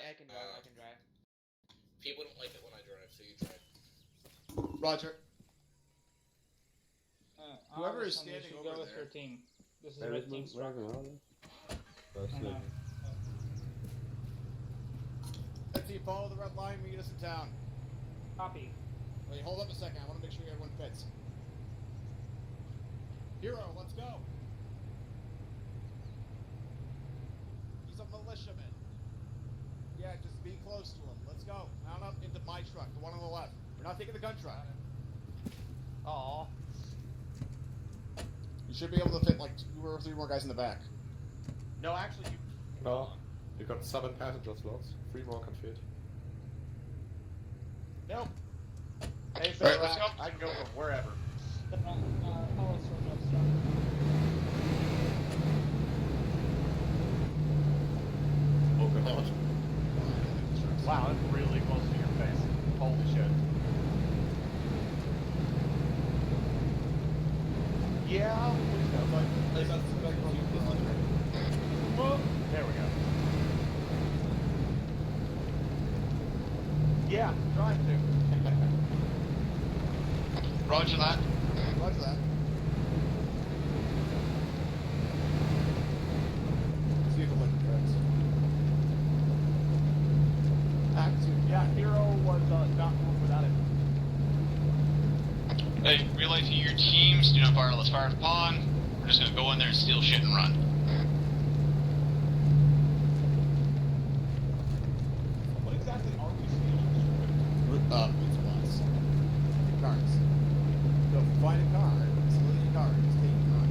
I can drive. I can drive. People don't like it when I drive, so you drive. Roger. Whoever is Alright, standing you over go with there. your team. This is Where red is team's my truck. wagon? Let's see, follow the red line, meet us in town. Copy. Wait, hold up a second. I want to make sure everyone fits. Hero, let's go. He's a militiaman. Yeah, just be close to him. Let's go. Mount up into my truck, the one on the left. We're not taking the gun truck. Aw. You should be able to fit like 2 or 3 more guys in the back. No, actually, you. No, you got 7 passenger slots. 3 more can fit. Nope. Hey, All right, let's go. I can go from wherever. Follow Sergeant Upstart. Oh god. Wow, that's really close to your face. Holy shit. Yeah, please go. Whoa. There we go. Yeah, trying to. Roger that. Roger that. See the liquor threads. Act 2. Yeah, Hero was not moved without it. Hey, relay to your teams, do not fire, let's fire upon. We're just gonna go in there and steal shit and run. What exactly are we stealing? Food supplies. Cars. So if you find a car, civilian car, just take it and run.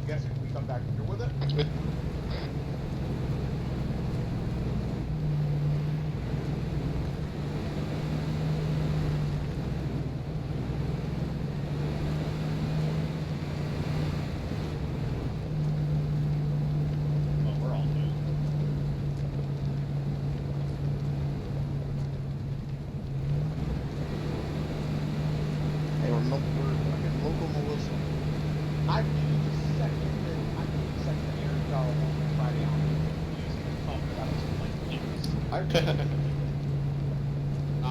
Guessing we come back here with it? Well, we're all doomed. Hey, we're fucking local militia. I need to second the air car on Friday on using the phone without us like years.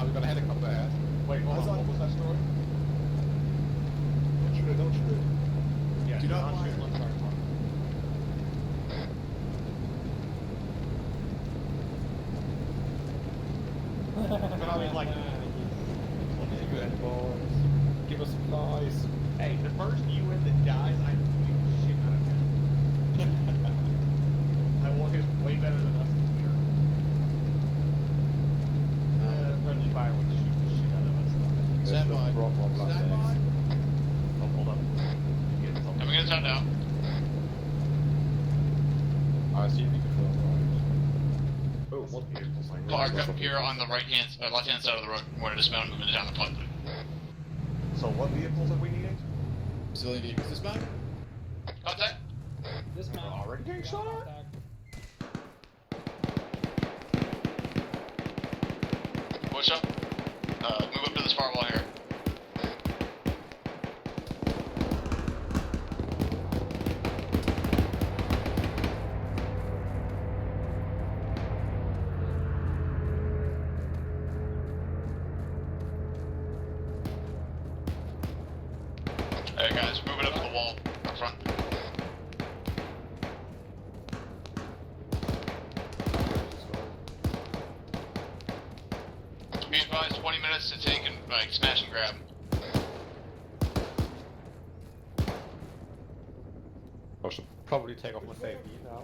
We've got a helicopter ahead. Wait, hold on, what was that story? Don't shoot it, don't shoot it. Yeah, Do not fire. shoot, let's fire. But I mean, like, Good boys. Give us supplies. hey, the first UN that dies, I beat the shit out of him. I want him way better than us this year. Friendly fire would shoot the shit out of us. Stand by. Rock on black Stand by. days. Oh, hold up. Coming in town now. I see you confirm right. Oh, what beautiful Park up here on the left-hand side of the road. We're gonna dismount and move down the plug. So what vehicles are we needing? Civilian vehicles dismount. Contact. This man. already getting shot at? Push up. Move up to this far wall here. Hey guys, move it up to the wall up front. Be advised, 20 minutes to take and smash and grab. I should probably take off my safety now.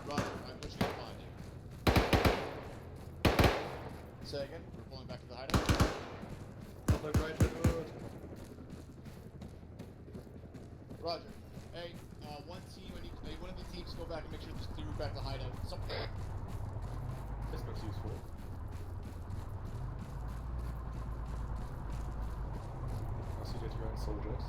Roger, I'm pushing behind you. Say again, we're pulling back to the hideout. Look right to good. Roger. Hey, one team, one of the teams go back and make sure there's clear back to the hideout. This looks useful. I see that you're soldiers.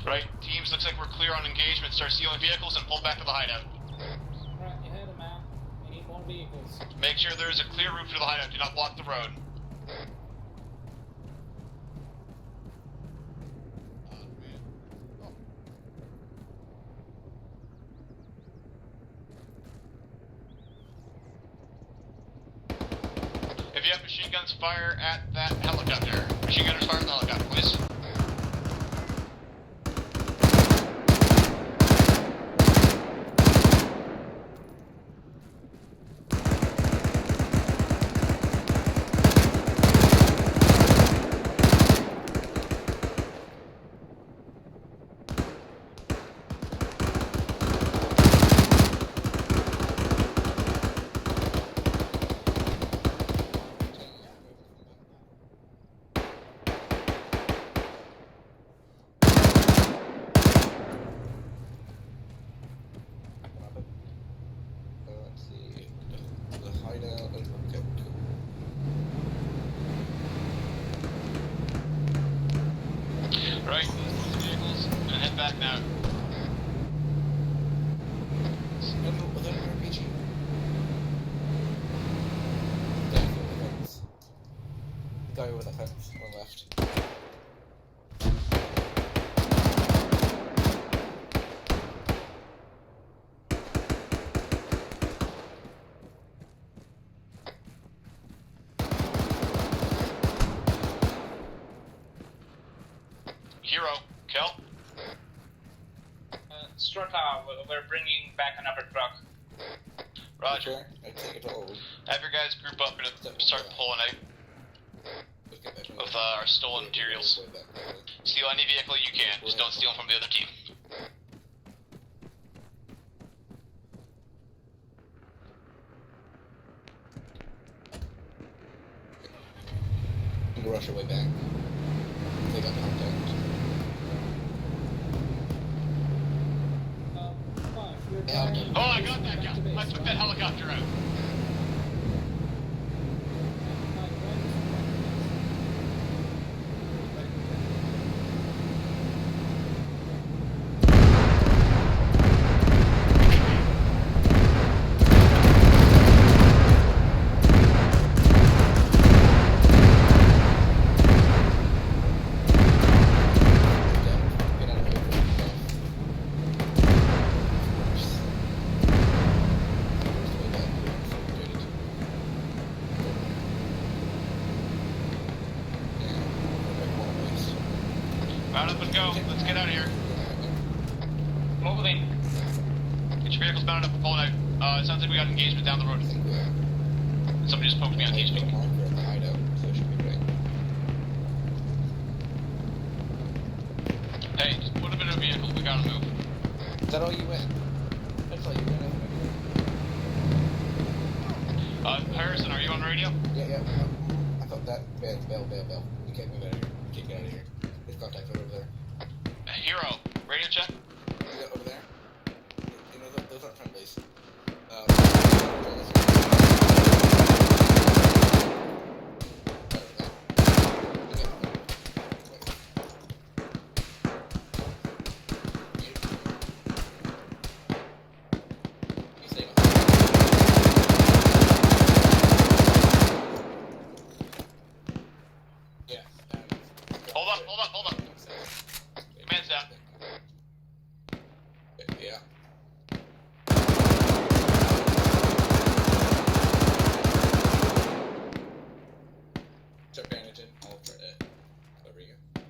Right, teams, looks like we're clear on engagement. Start stealing vehicles and pull back to the hideout. Right, you had him out. We need more vehicles. Make sure there is a clear route to the hideout. Do not block the road. Man. Oh. If you have machine guns, fire at that helicopter. Machine gunners, fire at the helicopter, please. Let's see. The hideout. Okay, cool. Right, close those vehicles and head back now. Was that an RPG? The guy over the fence on the left. Hero, kill. Strata, we're bringing back another truck. Roger. Okay, I take it all. Have your guys group up and start pulling out Let's get back to of our stolen materials. Steal any vehicle you can, just don't steal from the other team. You can rush your way back. Take out contact. Fine, you're Yeah, trying okay. Oh, I got that back guy. to base, I took right? that helicopter out. Mike, when- Get out of here. Mount up and go. Let's get out of here. Moving. Get your vehicles mounted up and pulling out. It sounds like we got engagement down the road. Somebody just poked me on TeamSpeak. Hey, just put them in a vehicle. We gotta move. Is that all you went? That's all you went. Harrison, are you on radio? Yeah. I thought that. Bail. You can't move out of here. You can't get out of here. There's contact over there. Hero, radio check. Yeah, over there. You know, those aren't friendlies. Hold up. Command's down. Yeah. Check bandage in. I'll try it. Over you go.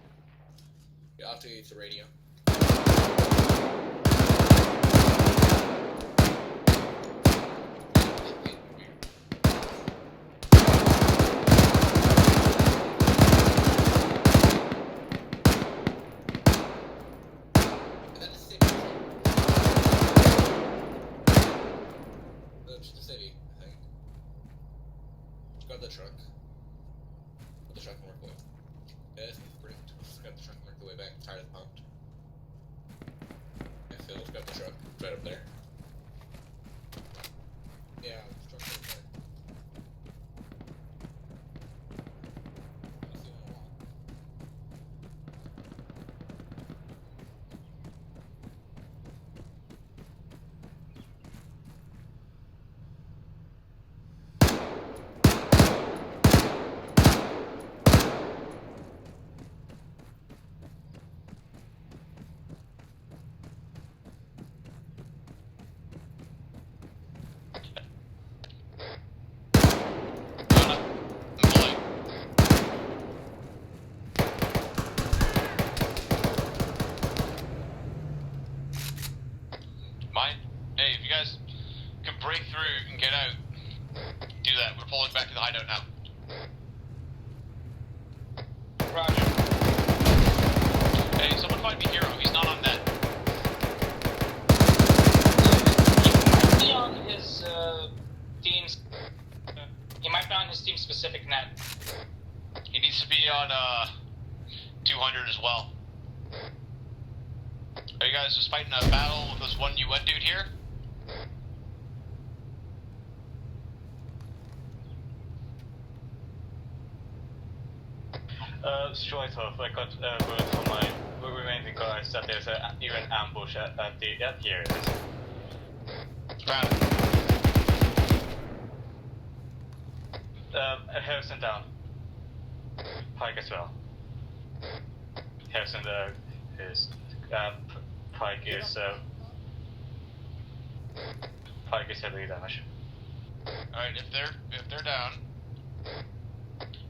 Yeah, I'll have to use the radio. The city, I think. Grab the truck. Let the truck and work away. Yeah, this thing's pretty. Just grab the truck and work the way back. Tires pumped. Yeah, Phil, let's grab the truck. It's right up there. Yeah, the truck's right there. I'll see you in a while. Do that. We're pulling back to the hideout now. Roger. Hey, someone find me Hero. He's not on net. He might be on his team's. He might be on his team's specific net. He needs to be on 200 as well. Are you guys just fighting a battle with this one UN dude here? Straight off, I got word from my remaining guards that there's even ambush at here it is. Got it. Harrison down. Pike as well. Harrison is Pike is Pike is heavily damaged. Alright, if they're down.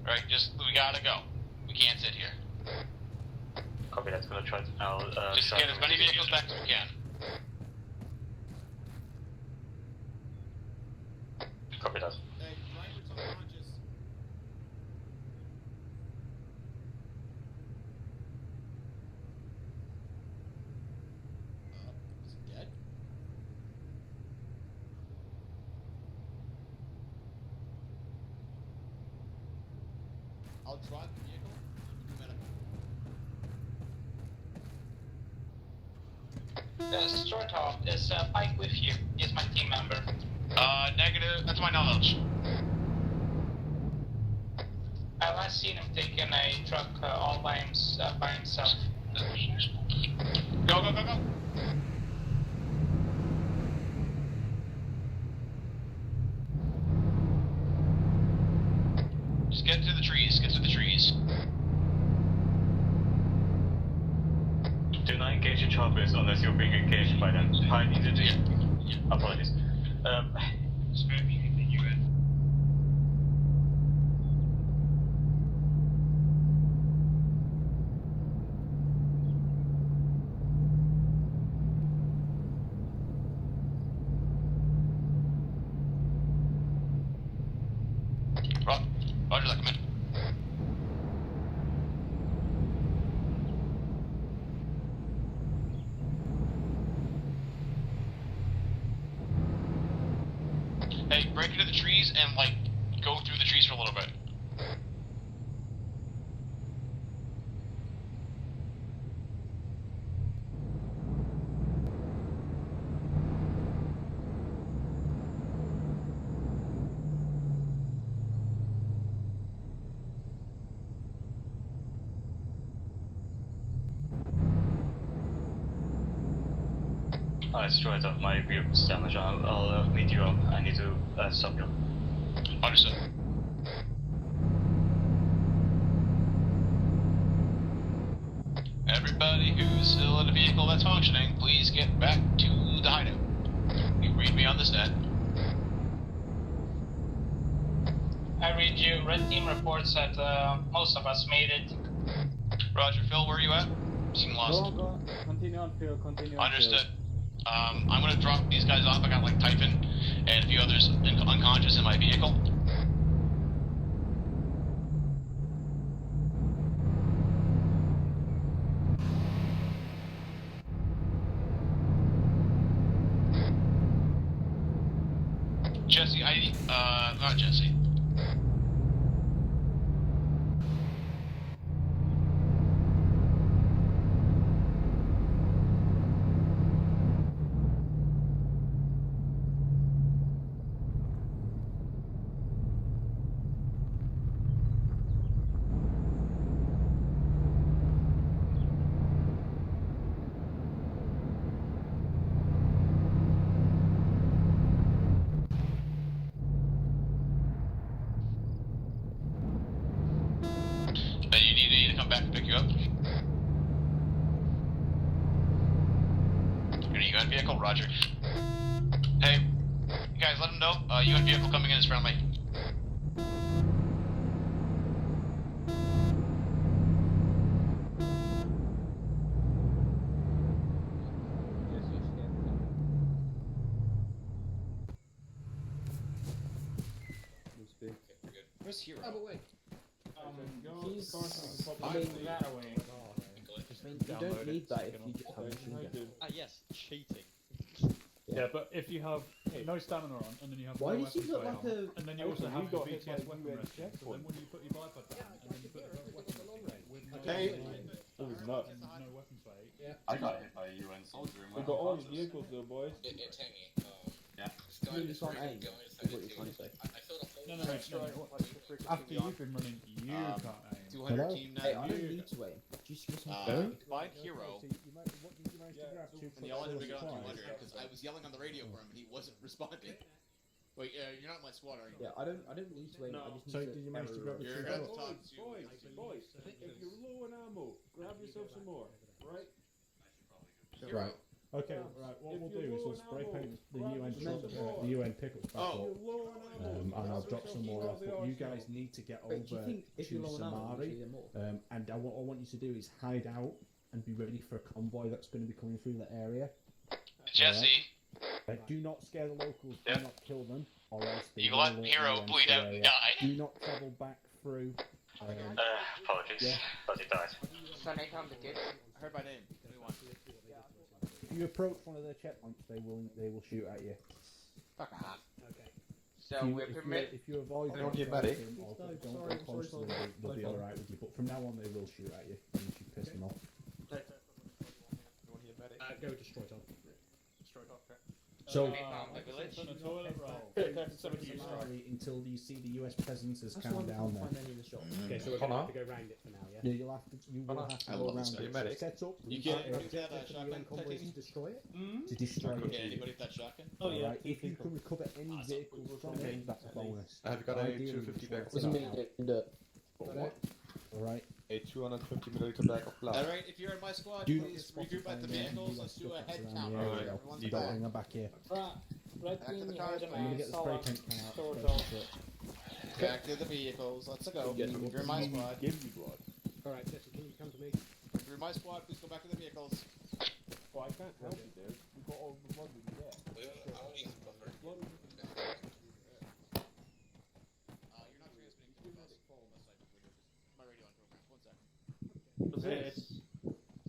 Alright, we gotta go. We can't sit here. Copy, that's gonna try to now Just get as many vehicles back as we can. Copy that. Hey, Frankfurt's unconscious. Is he dead? I'll drive the vehicle. You do medical. Short off, is Pike with you? He's my team member. Negative. That's my knowledge. I last seen him taking a truck all by himself. Go, go, go, go. Just get to the trees. Get to the trees. Do not engage your choppers unless you're being engaged by them. Hide into the... Apologies. Roger that, come in. Hey, break into the trees and, go through the trees for a little bit. I destroyed off my vehicle's damage. I'll meet you up. I need to stop you. Understood. Everybody who's still in a vehicle that's functioning, please get back to the hideout. You read me on this net. I read you. Red team reports that most of us made it. Roger, Phil, where are you at? Seem lost. Go. Continue on field, continue on Understood. I'm gonna drop these guys off. I got Typhon and a few others unconscious in my vehicle. Jesse, not Jesse. And you need me to come back and pick you up? You're in a UN vehicle? Roger. Hey, you guys let him know. UN vehicle coming in is friendly. Where's Hero? Oh, but wait. He's. I mean, that away. you don't need that if you just have a machine gun. Yes, cheating. Yeah, but if you have no stamina on, and then you have Why no does he weapons look weight like on, a... and then you also have got the hit by BTS weapon UN rescue, so checkpoint. then when you put your bipod down, and then you put the weapon with no Hey. weapons It was nuts. and no weapons weight. Yeah. I got hit by a UN soldier in We my got all the unconscious. vehicles though, boys. Tangy. Yeah. This guy You is can't really aim, going is what you're trying to say. I filled a whole No. After you've been running, you can't aim. 200 team Hey, I 9. don't need to aim. Just give me Find Hero. And yell at him to get on 200 because I was yelling on the radio for him and he wasn't responding. Wait, you're not my squad, are you? Yeah, I don't need to aim. I just need So to... did you manage to grab the You're two gonna shots? talk to Boys, if you're low on ammo, grab yourself some more, right? Hero. Okay, right, what we'll do is we'll spray paint the UN truck, the UN pickups back up, and I'll drop some more off, but you guys need to get over Wait, do you think if to you're low on ammo, Samari, you get more? and what I want you to do is hide out and be ready for a convoy that's going to be coming through the area. Jesse, Do not scare the locals, Yep. do not kill them, or else they you will let alert Hero UN to bleed the out and area. die. Do not travel back through. Apologies. Yeah. But he died. I heard my name. Give me one. If you approach one of their checkpoints, they will shoot at you. Fuck off. So if you avoid them, or don't go close to them, they'll be alright with you. But from now on, they will shoot at you, and you should piss them off. Go destroy top. So, On a toilet roll. until you see the US presence has That's calmed why we down can't there. find any in the shop. Okay, so we're gonna have to go round it for now, yeah? Yeah, you will have to I go love around this it. guy. Set up, You reset can't it do that UN convoys shotgun. to destroy it? to destroy Okay, it. anybody with that shotgun? Alright, if you can recover any vehicles from it, that's a bonus. I've got a Ideally, 250 you bag just of want to in dirt. Alright, a 250ml bag of blood. Alright, if you're in my squad, do not please spot regroup at the vehicles. Let's do a head count. There we Alright, go. everyone's You back. don't bring them back here. Red Back to team, the you cars, heard man. I'm gonna me, get the spray solid. paint can out. Sword Focus dog. it. Back to the vehicles. Let's go. If you're in my squad. Give you blood. Alright, Jesse, can you come to me? If you're in my squad, please go back to the vehicles. Well, I can't help you, dude. We've got all the blood we can get. I don't need some buffer. You're not transmitting to us. Unless I put my radio on program. 1 second.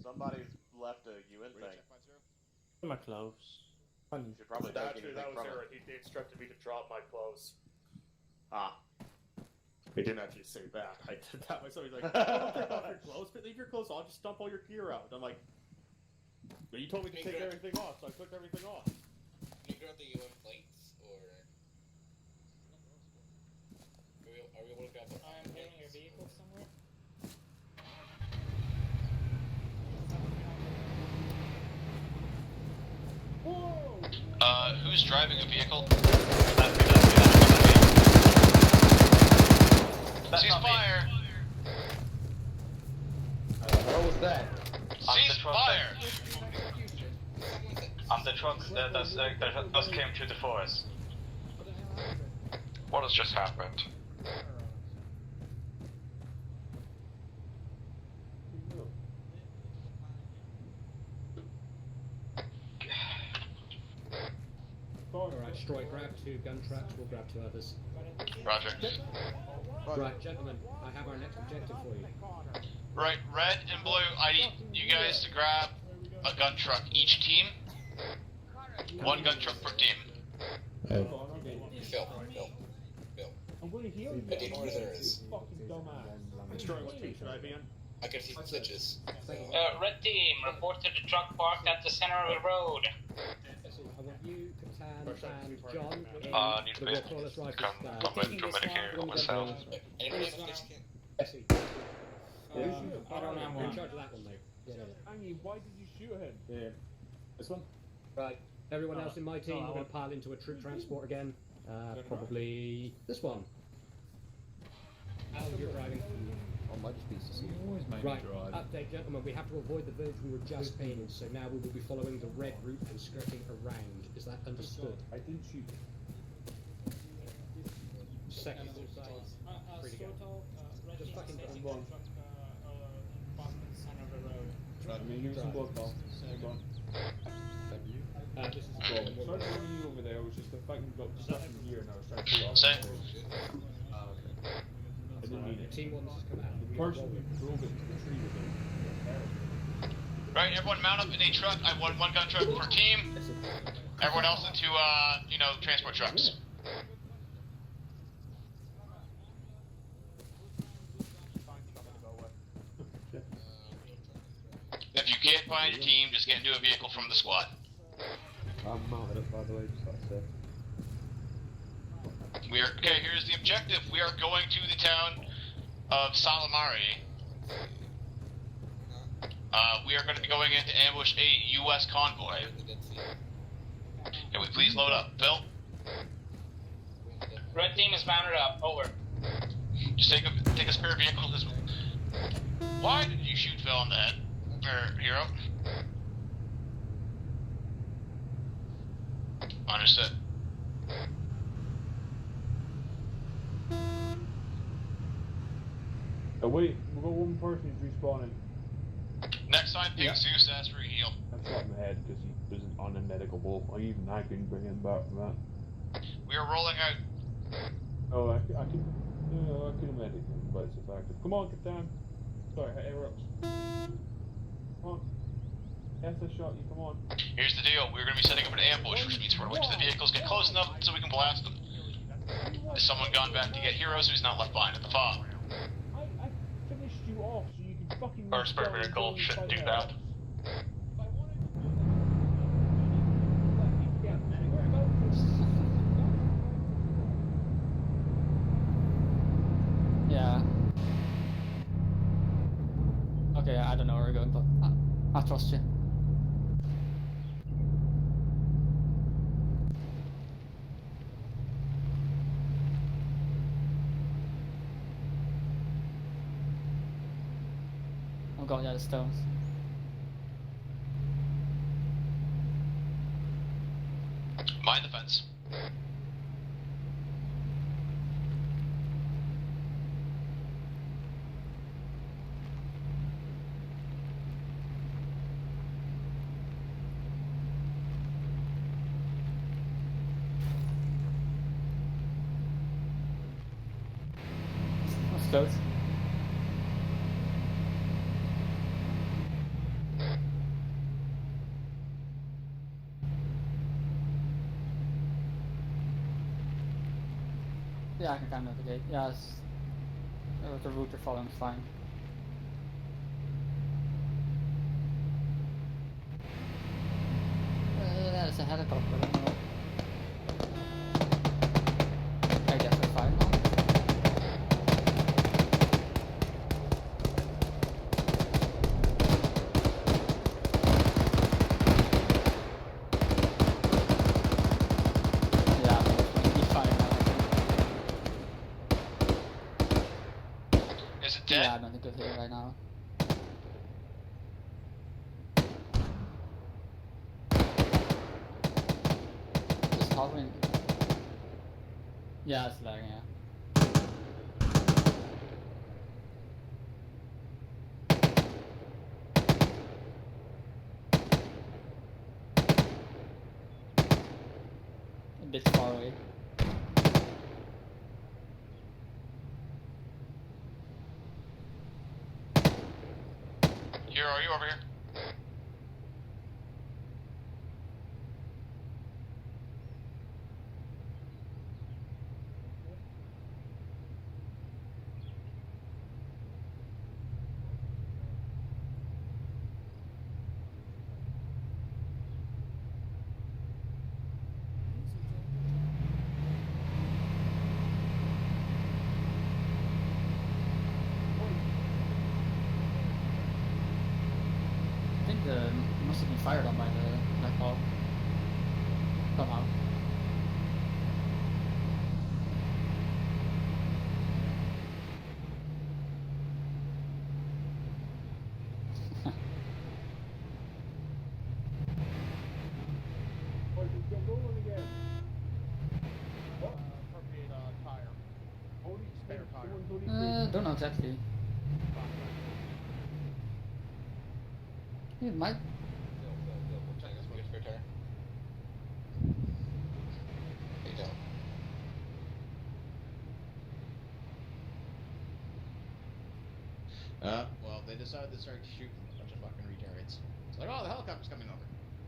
Somebody's left a UN Radio thing. check 50. My clothes. You should probably take anything from it. He instructed me to drop my clothes. Ah. He didn't actually say that. I did that myself. He's like, don't take off your clothes, but leave your clothes on, just dump all your gear out. I'm like, but you told me to take everything off, so I took everything off. Can you grab the UN plates, or are we able to grab the? I am hitting your vehicle somewhere. Who's driving a vehicle? Cease fire! What was that? Cease fire! I'm the truck that just came through the forest. What has just happened? Alright, Stroy, grab 2 gun tracks, we'll grab 2 others. Roger. Right, gentlemen, I have our next objective for you. Right, red and blue, I need you guys to grab a gun truck each team. 1 gun truck per team. Phil. I'm going to heal you. I didn't know where there is. Fucking dumbass. Destroy what team should I be in? I can see some switches. Red team, report to the truck parked at the center of the road. I want you, Catan, and John in Need the a War bit. Crawlers Rifle Come into a medic here myself. Anybody have a fish can? Jesse. I don't have We're in one. charge of that one, mate. Angie, why did you shoot him? Yeah. This one? Right, everyone else in my team, we're going to pile into a troop transport again. Probably this one. Al, you're driving. I might just be Always make Right, me drive. update gentlemen, we have to avoid the village we were just in, so now we will be following the red route and skirting around. Is that understood? I didn't shoot. Second. Free to go. Just fucking go. I mean, give me some blood, pal. Hang on. This is Sorry to bring you over there, it was just the fact you've got stuff in here and I was trying to pull it off. Same. Okay. team one that's just come out. The person who drove it to the tree was a Right, everyone mount up in a truck. I want one gun truck per team. Everyone else into, transport trucks. If you can't find your team, just get into a vehicle from the squad. I'm mounted up, by the way, just like that. Okay, here's the objective. We are going to the town of Salamari. We are going to be going in to ambush a U.S. convoy. Can we please load up? Phil? Red team is mounted up. Over. Just take a spare vehicle. Why did you shoot Phil in the head? Or Hero? Understood. Oh wait, we've got one person who's respawning. Next time, pick Zeus as for heal. I shot him in the head because he was on a medical ball. I couldn't bring him back from that. We are rolling out. Oh, I can medic him, but it's effective. Come on, Captain. Sorry, I interrupted. Come on. Yes, I shot you, come on. Here's the deal. We're going to be setting up an ambush, which means we're going to wait till the vehicles get close enough so we can blast them. Has someone gone back to get heroes who's not left behind in the fog? I finished you off so you can fucking... Our spare vehicle shouldn't do that. Yeah. Okay, I don't know where we're going, but I trust you. Oh god, yeah, the stones. Mind the fence. That's close. Yeah, I can kind of navigate. Yeah, the route you're following is fine. There's a helicopter. I don't know. I guess we're fine now. Yeah, we'll be fine now. Is it dead? Yeah, I don't think we're here right now. Just hovering. Yeah, it's lagging, yeah. A bit far away. Here, are you over here? I think it must have been fired on by the Black Hawk. Somehow. Don't know exactly. It might. Well, they decided to start shooting a bunch of fucking retards. It's like, oh, the helicopter's coming over.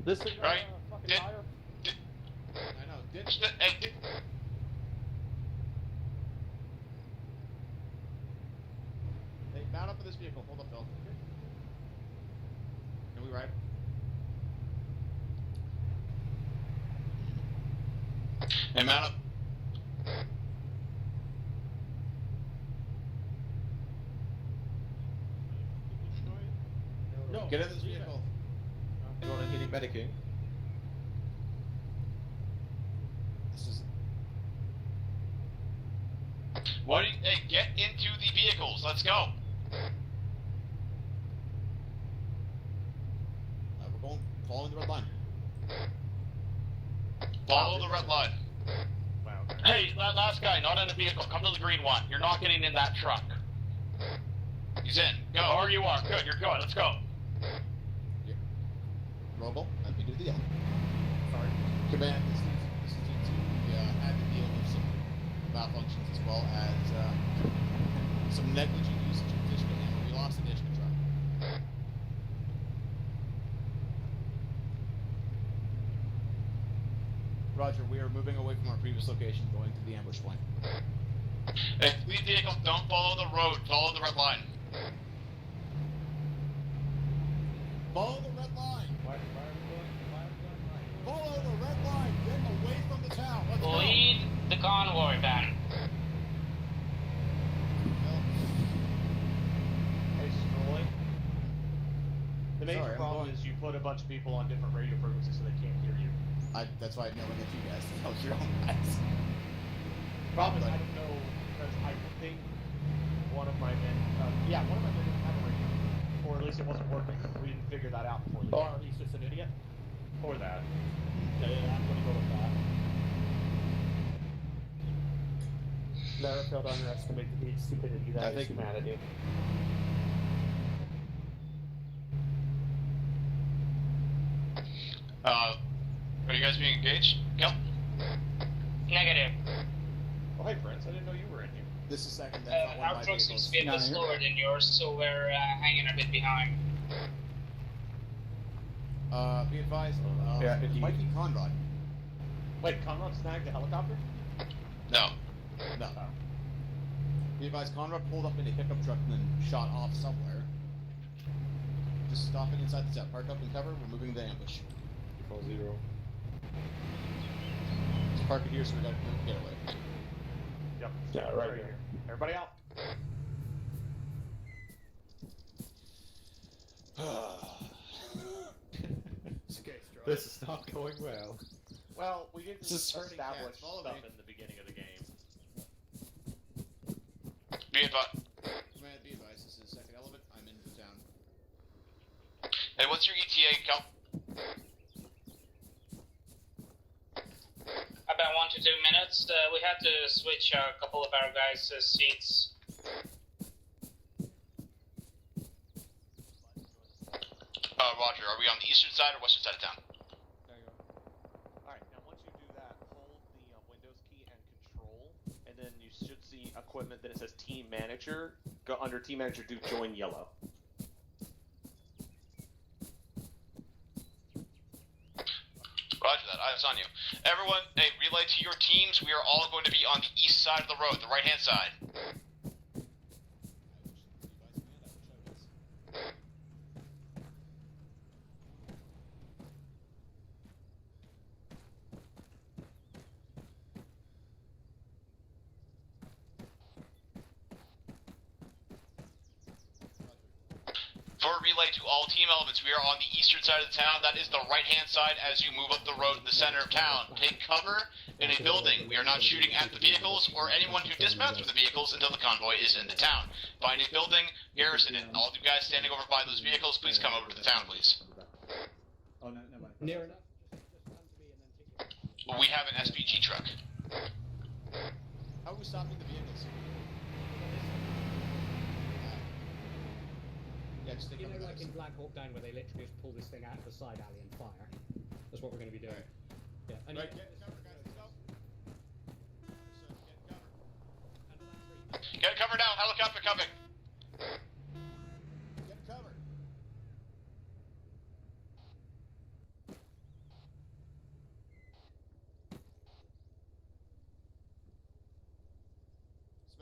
This thing, Right. fucking Did- liar. I know. Hey, Hey, mount up for this vehicle. Hold up, Phil. Can we ride? hey, mount up. No. Get in this vehicle. Anyone needing medicing? This is. What? Hey, get into the vehicles. Let's go. We're going following the red line. Follow the red line. Wow. Hey, that last guy, not in the vehicle. Come to the green one. You're not getting in that truck. He's in. Go, or you are. Good, you're good. Let's go. Robo, let me do the yellow. Sorry. Command, this is due to we had to deal with some malfunctions as well as some negligent usage of additional ammo. We lost an additional truck. Roger, we are moving away from our previous location, going to the ambush point. Hey, leave vehicles. Don't follow the road. Follow the red line. Follow the red line! Follow the red line! Get away from the town! Let's go! Lead the convoy back. Hey, Strolling. The major Sorry, I'm problem going- is you put a bunch of people on different radio frequencies so they can't hear you. That's why I never get you guys to help your own guys. Problem is, I don't know, because I think one of my men, one of my men didn't have a radio. Or at least it wasn't working. We didn't figure that out before the game. Or he's just an idiot. Or that. Yeah, I'm gonna go with that. Never failed to underestimate the stupidity that is humanity. Are you guys being engaged? Go. Negative. Oh, hey, Prince, I didn't know you were in here. This is second, that's not one Our of my truck seems vehicles. to be a bit slower than yours, so we're hanging a bit behind. Be advised, Yeah, it might be Conrad. Wait, Conrad snagged the helicopter? No. No. Be advised, Conrad pulled up in a pickup truck and then shot off somewhere. Just stopping inside the set. Park up and cover, we're moving the ambush. Control 0. Just park it here so we gotta get away. Yep. Yeah, right here. Everybody out. This is not going well. Well, we didn't This is starting establish cats. Follow stuff me. in the beginning of the game. Be advised. Command, be advised, this is the second element. I'm in the town. Hey, what's your ETA? Go. About 1 to 2 minutes. We had to switch a couple of our guys' seats. Roger. Are we on the eastern side or western side of town? Alright, now once you do that, hold the Windows key and Control, and then you should see equipment that it says Team Manager. Go under Team Manager, do Join Yellow. Roger that. Eyes on you. Everyone, hey, relay to your teams. We are all going to be on the east side of the road, the right-hand side. For a relay to all team elements, we are on the eastern side of the town. That is the right-hand side as you move up the road in the center of town. Take cover in a building. We are not shooting at the vehicles or anyone who dismounts from the vehicles until the convoy is in the town. Find a building, garrison it. All of you guys standing over by those vehicles, please come over to the town, please. Oh, no, never mind. Near enough. We have an SPG truck. How are we stopping the vehicles? Yeah, just You know, like in Black Hawk Down, where they literally just pull this thing out of the side alley and fire. That's what we're going to be doing. Right. Yeah. And Right, you- get cover, guys, let's go. Get cover. Get cover now, helicopter coming.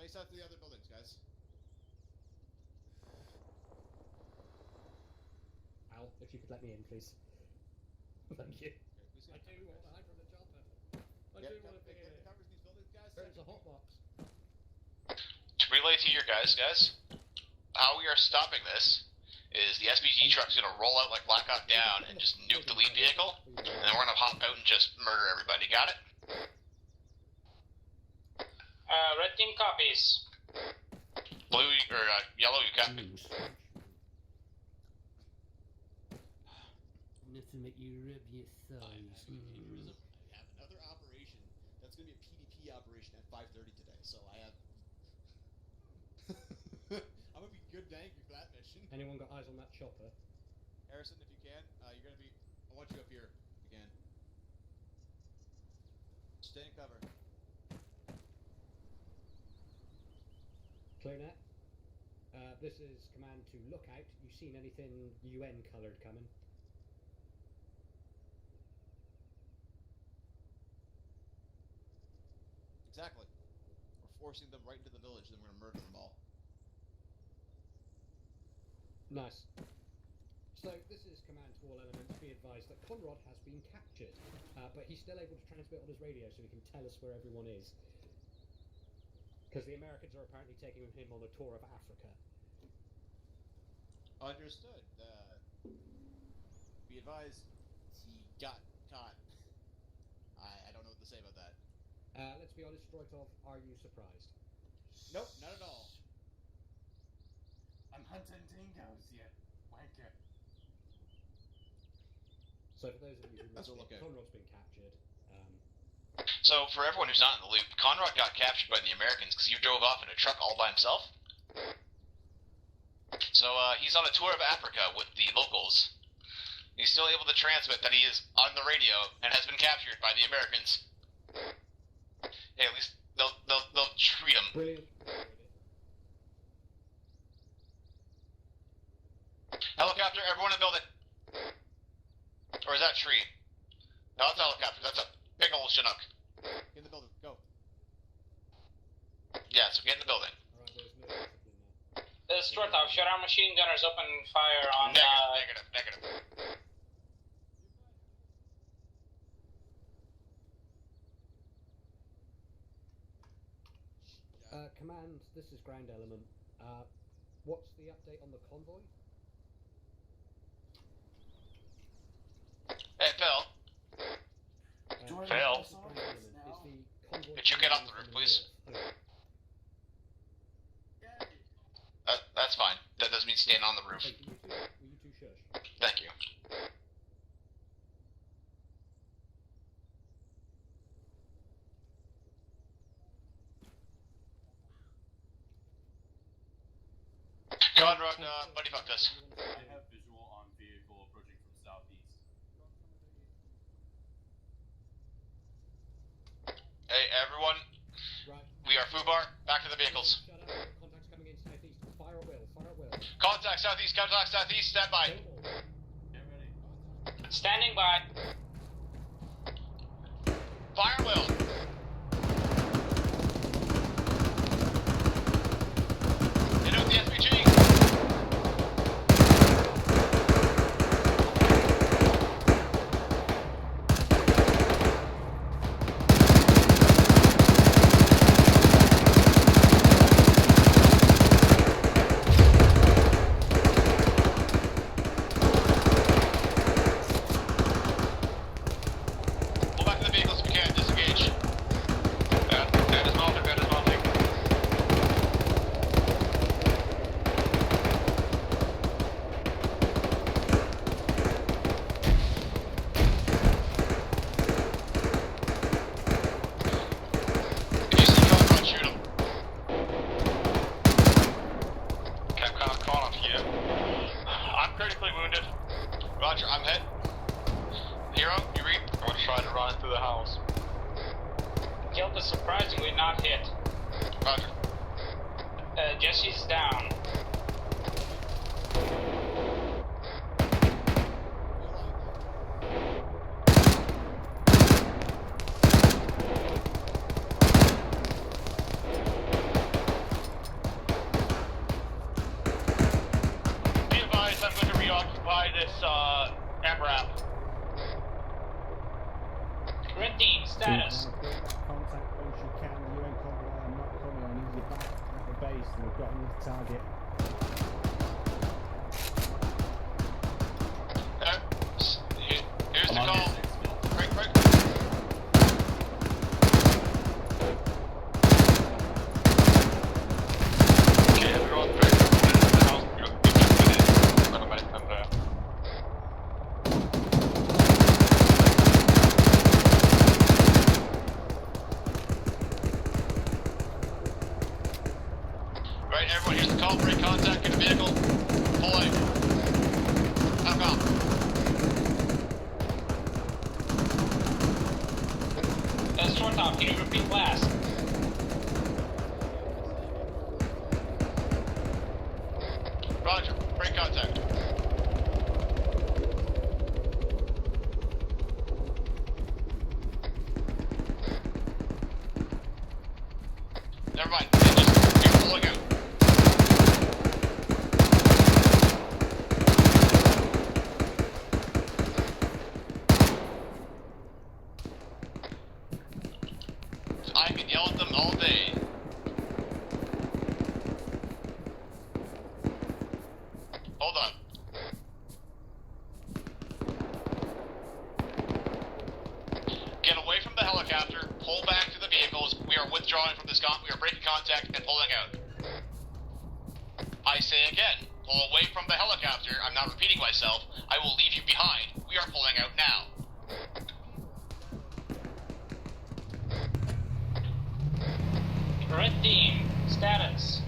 Space out to the other buildings, guys. Al, if you could let me in, please. Thank you. Okay, who's I gonna do cover want to this? hide from the chopper. I Get, do get, want to be get in the it. covers of these buildings, guys. There's a hot box. To relay to your guys, how we are stopping this is the SPG truck's gonna roll out like Black Hawk Down and just nuke the lead vehicle, and then we're gonna hop out and just murder everybody. Got it? Red team copies. Blue or yellow, you copy? Nothing but you rub your thighs. I have another operation that's going to be a PvP operation at 5:30 today, so I have. I'm gonna be good and angry for that mission. Anyone got eyes on that chopper? Harrison, if you can, you're gonna be. I want you up here again. Stay in cover. ClearNet. This is command to look out. You seen anything UN coloured coming? Exactly. We're forcing them right into the village, then we're gonna murder them all. Nice. So this is command to all elements. Be advised that Conrad has been captured, but he's still able to transmit on his radio, so he can tell us where everyone is. Because the Americans are apparently taking him on a tour of Africa. Understood. Be advised, he got caught. I don't know what to say about that. Let's be honest, Stroitov, are you surprised? Nope, not at all. I'm hunting dingoes, you wanker. So for those of you who That's missed a it, lookout. Conrad's been captured. So, for everyone who's not in the loop, Conrad got captured by the Americans because he drove off in a truck all by himself. So, he's on a tour of Africa with the locals. He's still able to transmit that he is on the radio and has been captured by the Americans. Hey, at least they'll treat him. Brilliant. Helicopter, everyone in the building. Or is that a tree? No, it's a helicopter. That's a big old Chinook. In the building, go. Yeah, so get in the building. Alright, there's no discipline now. Stroitov, should our machine gunners open fire on Negative. Command, this is ground element. What's the update on the convoy? Hey, Phil. Phil. This is ground element. Is the convoy Could you get off the roof, please? That's fine. That doesn't mean staying on the roof. Hey, will you two shush? Thank you. Conrad, buddy, fuck this. I have visual on vehicle approaching from southeast. Hey, everyone. Right. We are Fubar. Back to the vehicles. Shut up. Contacts coming in southeast. Fire at will. Fire at will. Contact southeast. Stand by. Get ready. Standing by. Fire at will. Hit out the SPG. Pull back to the vehicles if you can. Disengage. That is mounting. If you see Conrad, shoot him. Capcom here. I'm critically wounded. Roger, I'm hit. Hero, you read? I'm trying to run through the house. Guild is surprisingly not hit. Roger. Jesse's down. Status. Contact those you can. The UN convoy are not coming. I need you back at the base. And we've got another target. Here's the call. Break. Okay, everyone, break. The house, you can recommend them there. Right, everyone, here's the call. Break contact. Get a vehicle. Pull out. How come? Short top, can you repeat last? Roger. Break contact. Never mind. You're pulling out. I can yell at them all day. Hold on. Get away from the helicopter, pull back to the vehicles. We are withdrawing from this we are breaking contact and pulling out. I say again, pull away from the helicopter. I'm not repeating myself. I will leave you behind. We are pulling out now. Red team, status.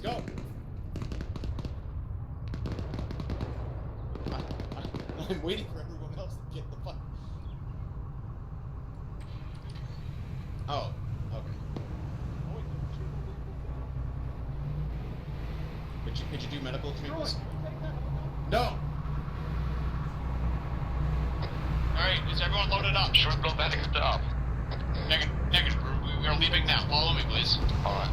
Go. I'm waiting for everyone else to get the fuck. Oh, okay. Could you do medical treatments? No. Alright, is everyone loaded up? Short blow medics up. Negative. We are leaving now. Follow me, please. Alright.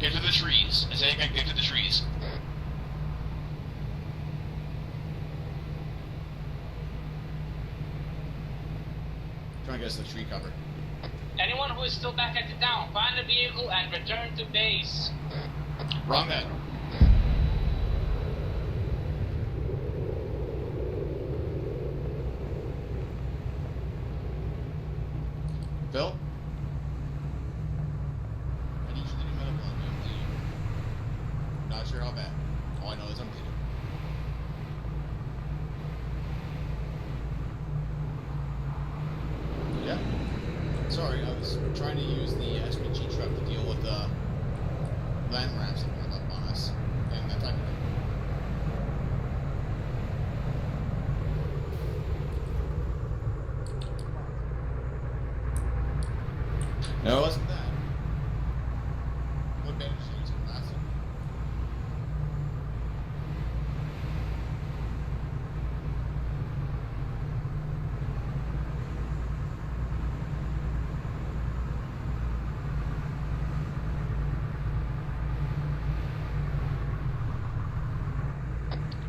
Get to the trees. I say again, get to the trees. Trying to get us the tree cover. Anyone who is still back at the town, find a vehicle and return to base. Wrong man. Phil? I need you to do medical on me, I'm bleeding. Not sure how bad. All I know is I'm bleeding. Yeah. Sorry, I was trying to use the SPG truck to deal with the land ramps that were up on us. And that's not good. No, it wasn't that. What bandage did you use for last time?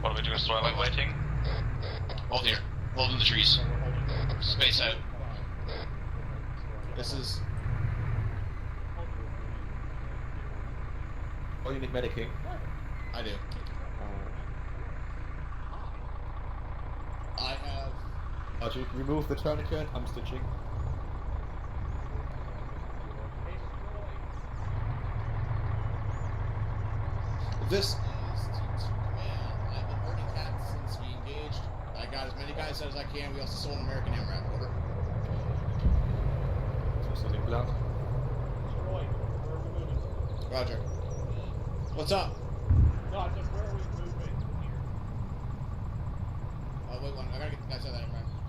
What are we doing? Starlight waiting? Hold here. Hold in the trees. Space out. This is... Oh, you need medicing? I do. I have... Archie, remove the tourniquet, I'm stitching. This is Team 2 Command. I've been hurting cats since we engaged. I got as many guys as I can. We also sold an American MRAP order. Something blood. Roy, where are we moving? Roger. What's up? No, I said, where are we moving from here? Oh, wait one. I gotta get the guys out of that environment.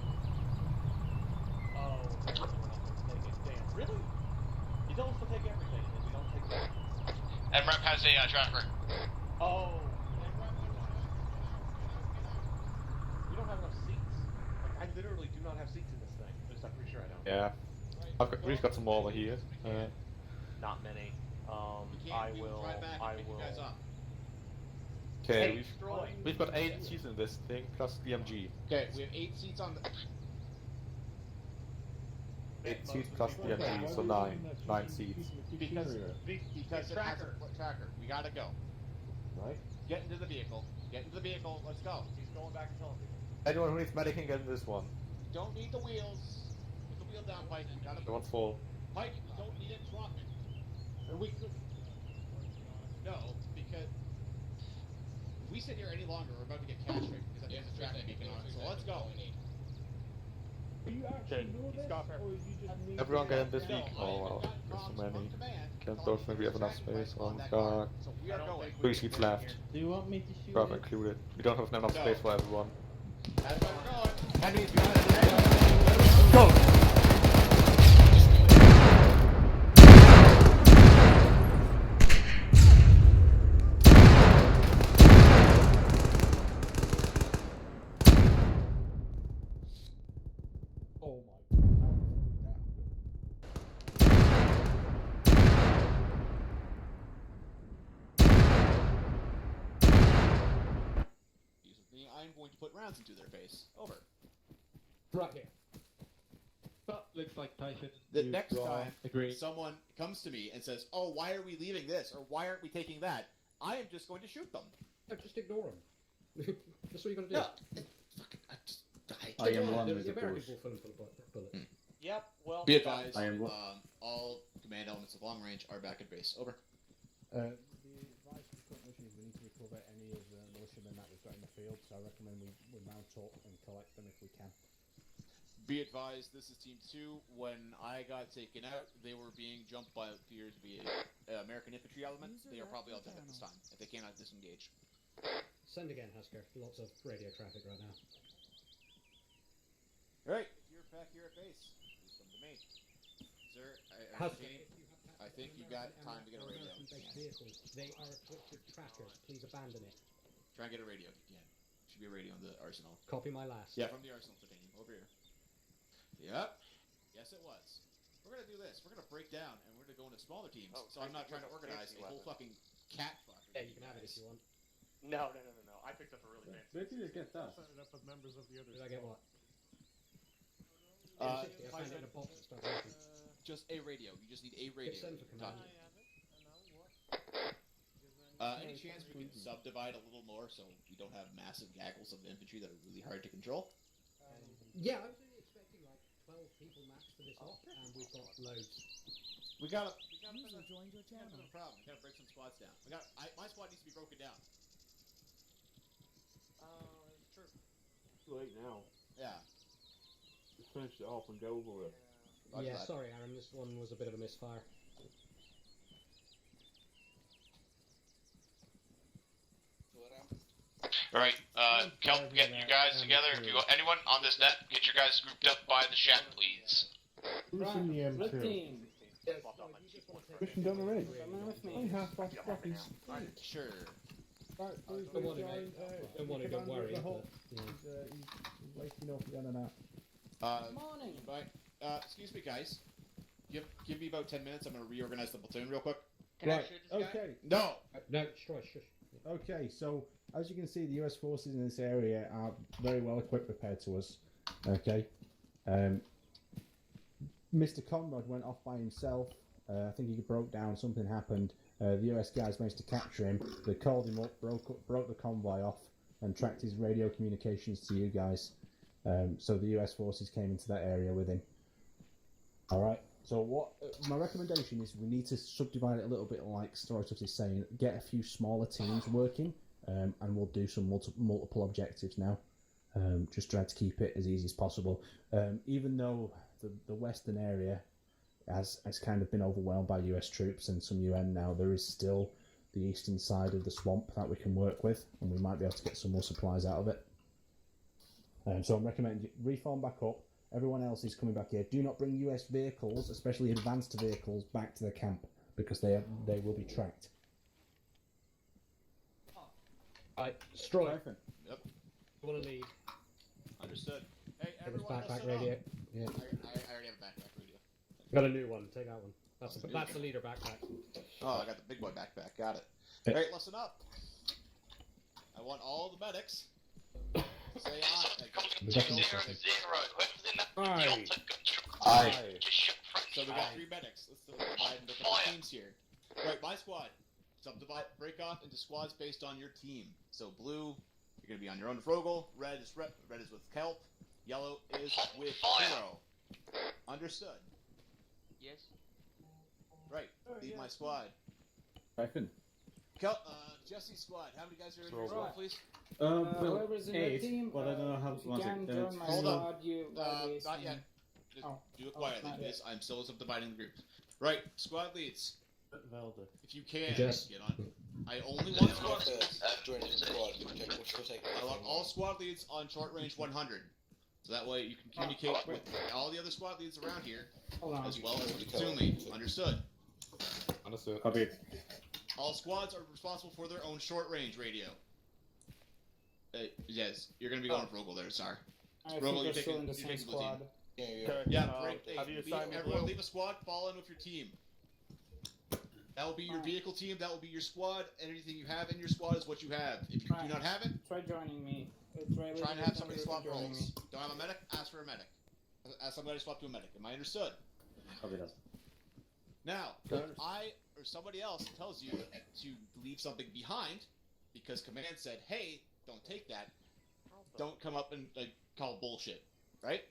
Oh, we're not gonna take it. Damn, really? You tell us to take everything, and we don't take that. MREP has a tracker. Oh. We don't have enough seats. Like, I literally do not have seats in this thing. At least I'm pretty sure I don't. Yeah. We've got some more over here. Not many. I will. Pick you guys up. Okay, we've got 8 seats in this thing plus the MG. Okay, we have 8 seats on the. 8 seats plus the MG, so 9 seats. Because it has a tracker. We gotta go. Right. Get into the vehicle. Get into the vehicle. Let's go. He's going back and telling people. Anyone who needs medic can get in this one. You don't need the wheels. Put the wheel down, Pike. You gotta. Everyone's full. Pike, you don't need it. Drop it. Or we could. No, because if we sit here any longer, we're about to get cash tricked because there's a traffic beacon on it. So let's go. Do you actually know this, or you just need everyone get in this week? Oh well, there's so many. Don't think we have enough space. Oh my god. 3 seats left. Do you want me to shoot Grab it? included. We don't have enough space for everyone. Henry, go! Oh my. I'm going to put rounds into their face. Over. Right here. But looks like Typhon. The next time agree. someone comes to me and says, "Oh, why are we leaving this?" or "Why aren't we taking that?" I am just going to shoot them. No, just ignore them. That's what you gotta do. No. Fucking, I just died. I am one The with the American bush. bull full of bullet. Yep, well. Be advised, I am one. all command elements of long range are back at base. Over. The advice for the current mission is we need to recover any of the militiamen that we've got in the field, so I recommend we mount up and collect them if we can. Be advised, this is Team 2. When I got taken out, they were being jumped by what appears to be an American infantry element. They are probably all dead at this time, if they cannot disengage. Send again, Husker. Lots of radio traffic right now. Alright, if you're back here at base, please come to me. Sir, I think you got time to get a radio. Vehicles. They are equipped with trackers. Please abandon it. Try and get a radio if you can. Should be a radio in the arsenal. Copy my last. Yeah, from the arsenal, Titanium. Over here. Yep. Yes, it was. We're gonna do this. We're gonna break down, and we're gonna go into smaller teams. So I'm not trying to organize a whole fucking cat fuck. Yeah, you can have it if you want. No. I picked up a really fancy. Where did you get that? Set it up with members of the other. Did I get what? Uh, I found it in a box that started working. Just a radio. You just need a radio. Hit send for command. Any chance we can subdivide a little more so we don't have massive gaggles of infantry that are really hard to control? Yeah, I was really expecting like 12 people max for this op, and we've got loads. We gotta User joined your channel. no problem. We gotta break some squads down. My squad needs to be broken down. It's true. Too late now. Yeah. Just finish it off and go over it. Roger Yeah, that. sorry, Aaron. This one was a bit of a misfire. Alright, Kelp, get you guys together. If you anyone on this net, get your guys grouped up by the shed, please. Who's in the M2? Pushing down the road. I have that fucking speed. Sure. Right, please, Don't worry, mate. Don't worry, don't worry. He's but, wasting off again and that. Morning. Right. Excuse me, guys. Give me about 10 minutes. I'm gonna reorganize the platoon real quick. Right, okay. No. No, shush. Okay, so as you can see, the US forces in this area are very well equipped compared to us. Okay. Mr. Conrad went off by himself. I think he broke down. Something happened. The US guys managed to capture him. They called him up, broke the convoy off, and tracked his radio communications to you guys. So the US forces came into that area with him. All right. So what my recommendation is, we need to subdivide it a little bit, like Storytuff is saying. Get a few smaller teams working, and we'll do some multiple objectives now. Just try to keep it as easy as possible. Even though the western area as it's kind of been overwhelmed by US troops and some UN now, there is still the eastern side of the swamp that we can work with, and we might be able to get some more supplies out of it. So I'm recommending you reform back up. Everyone else is coming back here. Do not bring US vehicles, especially advanced vehicles, back to the camp, because they will be tracked. Stroy. Yep. You want to lead? Understood. Hey, It was everyone, backpack listen radio. up. Yeah. I already have a backpack radio. Got a new one. Take that one. That's the leader backpack. Oh, I got the big boy backpack. Got it. Alright, listen up. I want all the medics to say aye. So we got 3 medics. Let's divide into teams here. Right, my squad. Break off into squads based on your team. So blue, you're gonna be on your own with Rogel. Red is with Kelp. Yellow is with Hero. Understood. Yes. Right. Lead my squad. Typhon. Jesse's squad. How many guys are in your squad, please? Whoever's in your team, but I don't know how if you can join my Hold on. squad, you Not yet. Just do it quietly, please. I'm still subdividing the groups. Right, squad leads. If you can, Yes. get on. I only want squad leads. I want all squad leads on short range 100. So that way you can communicate with all the other squad leads around here, as well as with Tsumi. Understood? Understood. Copy. All squads are responsible for their own short range radio. Yes, you're gonna be going with Rogel there, sorry. Rogel, you're taking the blue squad. team. Yeah, break. Have you assigned me Everyone blue? leave a squad, fall in with your team. That will be your vehicle team, that will be your squad. Anything you have in your squad is what you have. If you do not have it, Try joining me. try and have somebody swap roles. Don't have a medic? Ask for a medic. Ask somebody to swap to a medic. Am I understood? Copy that. Now, if I or somebody else tells you to leave something behind because command said, hey, don't take that, don't come up and call bullshit, right?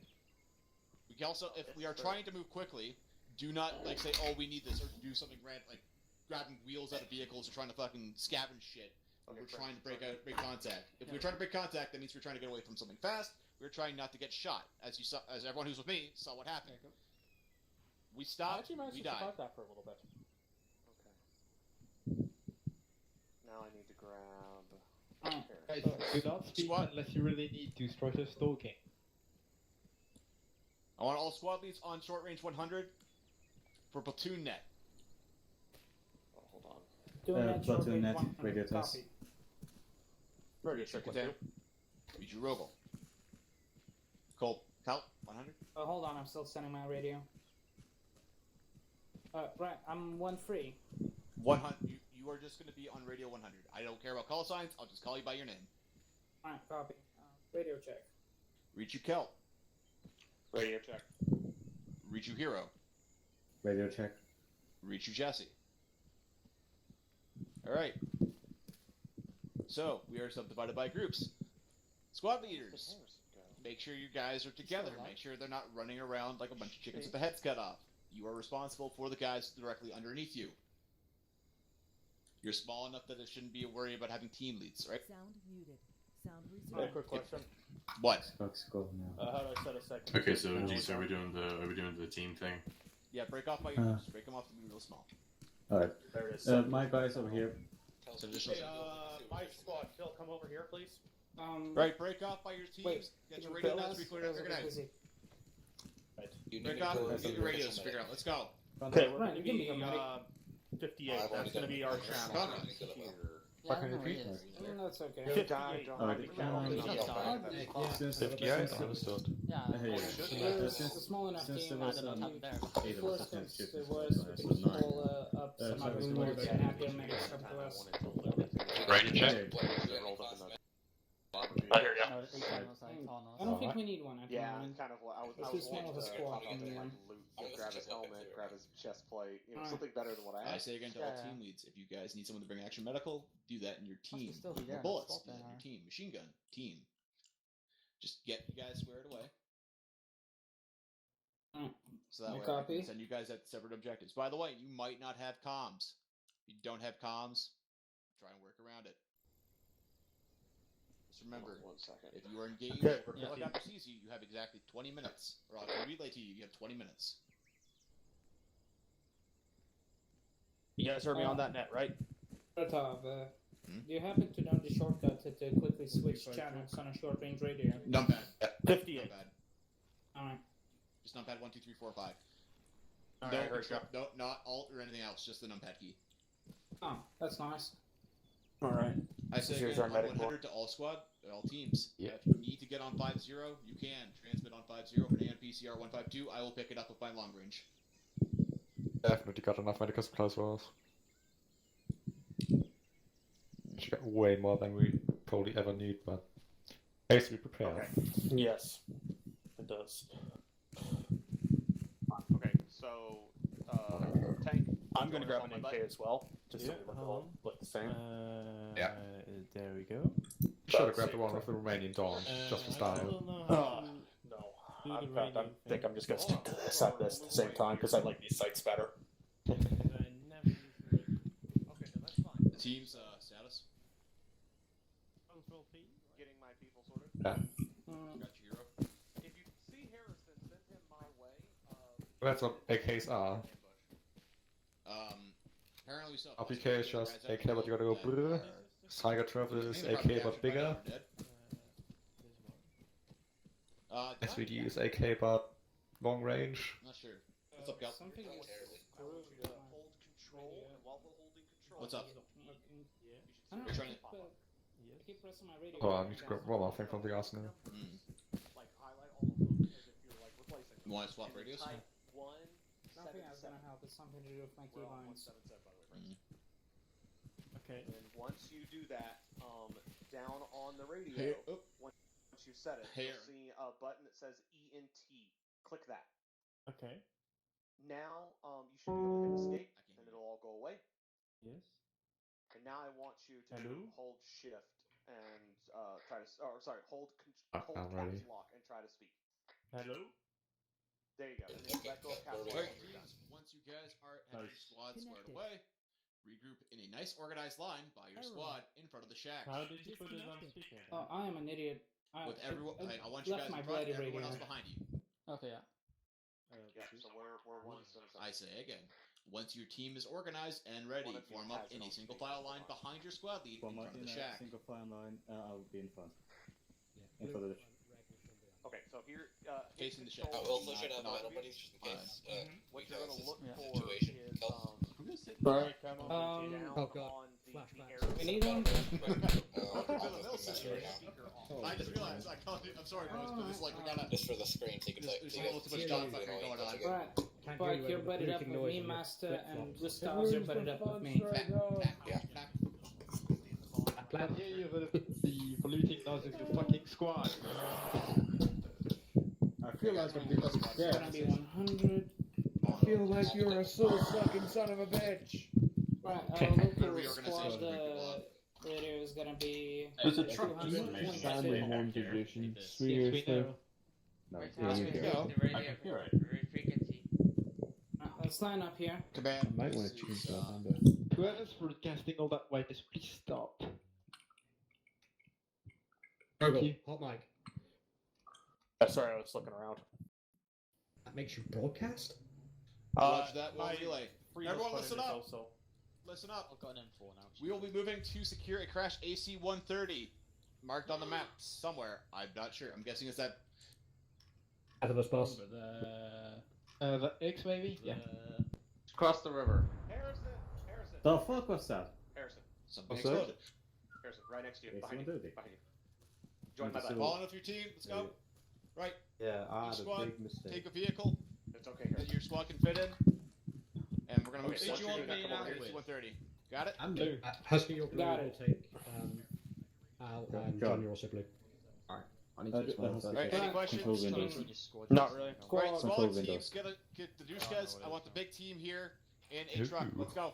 We can also, if we are trying to move quickly, do not say, oh, we need this, or do something random, like grabbing wheels out of vehicles or trying to fucking scavenge shit. When we're trying to break contact. If we're trying to break contact, that means we're trying to get away from something fast. We're trying not to get shot, as you saw, as everyone who's with me saw what happened. We stopped. We died. that for a little bit. Okay. Now I need to grab. Guys, do not speak unless you really need to. Start stalking. I want all squad leads on short range 100 for platoon net. Oh, hold on. Platoon net, radio test. Radio check it down. Read your Rogel. Cole, Cal, 100. Oh, hold on, I'm still sending my radio. Right, I'm 1-3. 100. You are just going to be on radio 100. I don't care about call signs. I'll just call you by your name. Alright, copy. Radio check. Read you Kel. Radio check. Read you Hero. Radio check. Read you Jesse. Alright. So, we are subdivided by groups. Squad leaders. Make sure you guys are together. Make sure they're not running around like a bunch of chickens with their heads cut off. You are responsible for the guys directly underneath you. You're small enough that it shouldn't be a worry about having team leads, right? Sound muted. Sound resumed. Quick question. What? How do I set a second? Okay, so Dees, are we doing the team thing? Yeah, break off by your groups. Break them off to be real small. Alright. There it is. My guys over here. Hey, my squad, Phil, come over here, please. Right, break off by your teams. Wait, Get your radio nuts, organized. Break off, get your radios, figure out. Let's go. Okay, we're Right, going to give me be a minute. 58. That's going to be our channel. Yeah, I know it is. That's okay. 58. It's a small enough team. Force comes the worst, we can call up some other rumors and have their medics come to us. Radio check. I hear ya. I don't think we need one at the Yeah, moment. kind of what I was. It's I too was small of wanting a to squad. pop up and like loot, grab his helmet, grab his chest plate, something better than what I I have. say again to all team leads, if you guys need someone to bring action medical, do that in your team. still be there. Bullets, Stop do that in there. your team. Machine gun, team. Just get you guys squared away. So that way I Copy. can send you guys at separate objectives. By the way, you might not have comms. If you don't have comms, try and work around it. Just remember, 1 second. if you are engaged, Okay, or if the helicopter sees you, you have exactly 20 minutes. Or I'll relay to you, you have 20 minutes. You guys heard me on that net, right? Rotov, do you happen to know the shortcut to quickly switch channels on a short-range radio? Numpad. 58. Numpad. Alright. Just numpad 1, 2, 3, 4, 5. All No right, I heard control, no, not alt or anything else. Just the numpad key. Oh, that's nice. All right. I say Here's again, our on medic 100 to all squad, all teams. Yeah. If you need to get on 5-0, you can. Transmit on 5-0 for an PCR 152. I will pick it up with my long range. Definitely got enough medical supplies for us. Should get way more than we probably ever need, but best be prepared. Okay. Yes, it does. Okay, so tank. I'm going to grab an MK as well, just so we look the same. Yeah. There we go. Should have grabbed the one with the Romanian dog, just for style. No, I think I'm just going to stick to this at this at the same time because I like these sites better. Okay, no, that's fine. The team's status. Getting my people sorted. Yeah. Got your hero. If you see Harrison, send him my way. That's what AKs are. Apparently we still have RPK is just AK, but you gotta go blue. Tiger Travel is AK, but bigger. SVD is AK, but long range. Not sure. What's up, Gal? Something is Hold control, and while we're holding control. What's up? I don't know, You're trying to. I keep pressing my radio. Oh, I need to grab one more thing from the arsenal. Like highlight all of them as if you're like replacing. You want to swap radios? Type 1, Nothing else gonna help. It's something to do with my We're on keybinds. 177 by the way, friends. Okay. And once you do that, down on the radio, Hey, oh. once you set it, Here. you'll see a button that says ENT. Click that. Okay. Now, you should be able to hit escape, and it'll all go away. Yes. And now I want you to Hello? hold shift and try to, hold I'm caps ready. lock and try to speak. Hello? There you go. And then let go of caps lock. Alright, when you're done. teams, once you guys are at your squad squared away, regroup in a nice organized line by your squad in front of the shack. How did you put it on speaker? Oh, I am an idiot. With everyone, I want you guys in front and everyone else behind you. Okay, yeah. Yeah, so we're 177. I say again, once your team is organized and ready, One of you form up has in it a on single speaker. file line behind your squad lead in front of the shack. Single file line, I'll be in front. In front of the Okay, so here, Facing the shack. We also should have metal buddies just in case. what you're gonna look for situation. is Right, down oh god, on the flashbacks. area. We need one. I just realized I called it. I'm sorry, bros, but it's like we gotta. Just for the screen, so you can play. There's a little too much gunfighting going on. Right. Can't Spike, hear you're the butted up blinking with noise me, in your Master, and flip-flops. Gustavs, you're butted up with me. I can't hear you, the polluting noise of your fucking squad. I feel like I'm being It's gonna be 100. I feel like you're a soul-sucking son of a bitch. Right, local squad radio is gonna be There's a truck just made. Sound in one 220. position. Seriously. No, There you go. I can hear it. Let's line up here. Command. I might want to change that number. Whoever's broadcasting all that whiteness, please stop. Thank Hot mic. Sorry, I was looking around. That makes you broadcast? Watch that one my relay. free Everyone button listen is up. also- Listen up. I've got an M4 now. We will be moving to secure a crashed AC-130. Marked on the map somewhere. I'm not sure. I'm guessing it's that. Out of us, boss. The X maybe? Yeah. Cross the river. Harrison! The fuck was that? Harrison, Something What's that? exploded. Harrison, right next to you, Yes, behind you, 130. behind you. Join my Just back. so- Fall in with your team. Let's go. Right. Yeah, I Each had a squad, big mistake. take a vehicle It's okay, Harrison. that your squad can fit in. And we're going to move Okay, so once you you're on doing that, me come now. over here. AC-130. Got it? And Husky, your blue Got will it. take Al and Go on. John, you're also blue. I need to Alright, any Right. questions? Control windows. Not really. Right, Squad. smaller Control teams, windows. get the doucheheads. I want the big team here in a truck. Let's go.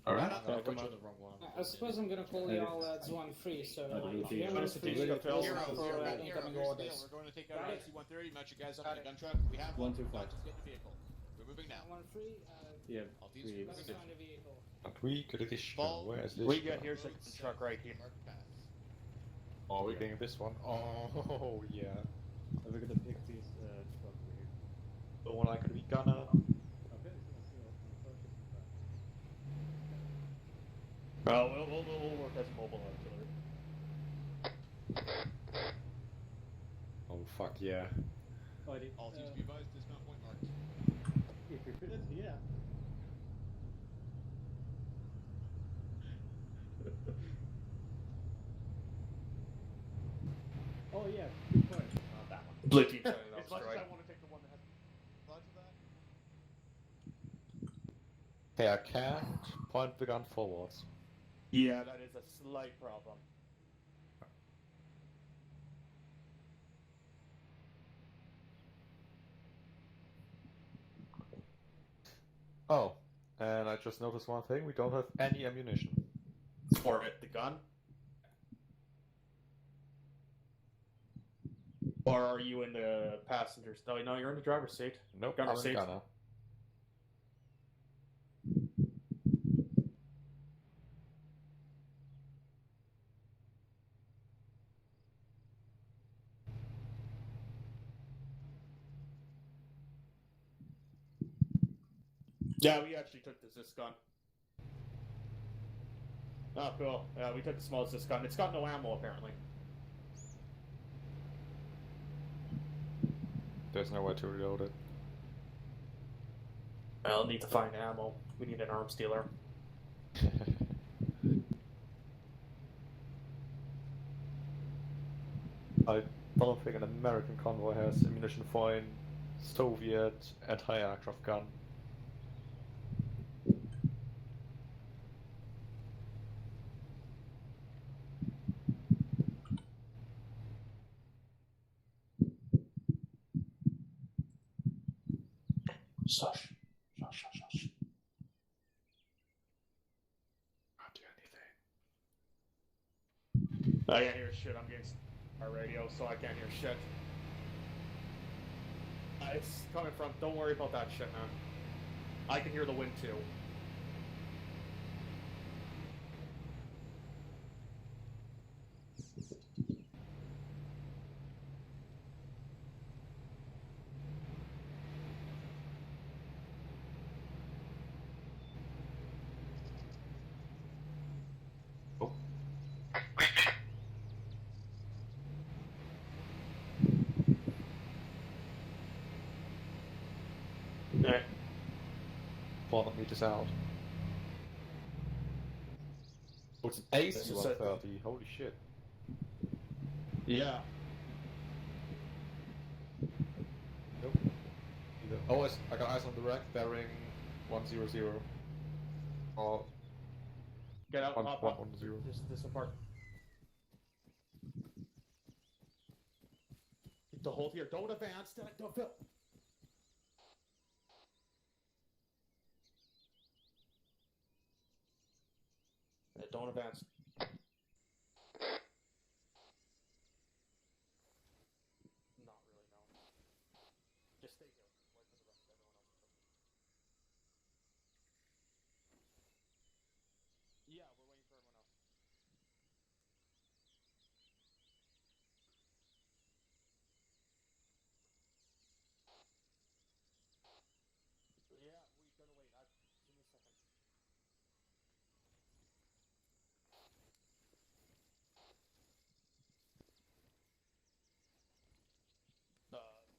Alright. I suppose I'm gonna call y'all Zone 3, so believe if you you. have any free Hero, for here's incoming the deal. orders. We're going to take out Got an it. AC-130, mount you guys up in a gun truck. We have 1, one. 2, 5. Now just get in the vehicle. We're moving now. 1-3, Yeah, All teams we- moving let's now. find a vehicle. But we could addition. Ball. Where is this? We got one? here's the truck right here. Mark path. Oh, we're getting this one. Oh, yeah. We're gonna pick this truck over here. The one I could be gunner. Okay, so let's see what We'll work as mobile artillery. Oh fuck yeah. All teams be advised, dismount point marked. Yeah. Oh yeah, good point. Not that one. Blue team sending out As much as strike. I want to take the one that has lots of that. Hey, I can't point the gun forwards. Yeah, that is a slight problem. Oh, and I just noticed one thing, we don't have any ammunition. For it, the gun? Or are you in the passenger's? No, you're in the driver's seat. Nope, Gunner I'm in seat. the gunner. Yeah, we actually took the Zeus gun. Oh, cool. Yeah, we took the small Zeus gun. It's got no ammo, apparently. There's no way to reload it. I'll need to find ammo. We need an arms dealer. I don't think an American convoy has ammunition for a Soviet anti-aircraft gun. Shush. Shush. Can't do anything. I can't hear shit. I'm getting our radio, so I can't hear shit. It's coming from. Don't worry about that shit, man. I can hear the wind too. Okay. 400 meters out. Oh, it's an AC-130. Holy shit. Yeah. Nope. Either. Oh, I got eyes on the wreck, bearing 100. Or Get out, up. 110. This apart. Keep the hold here. Don't advance. Don't fill. Don't advance. Not really, no. Just stay here. Wait for the rest of everyone else. Yeah, we're waiting for everyone else. Yeah, we're gonna wait. Give me a second.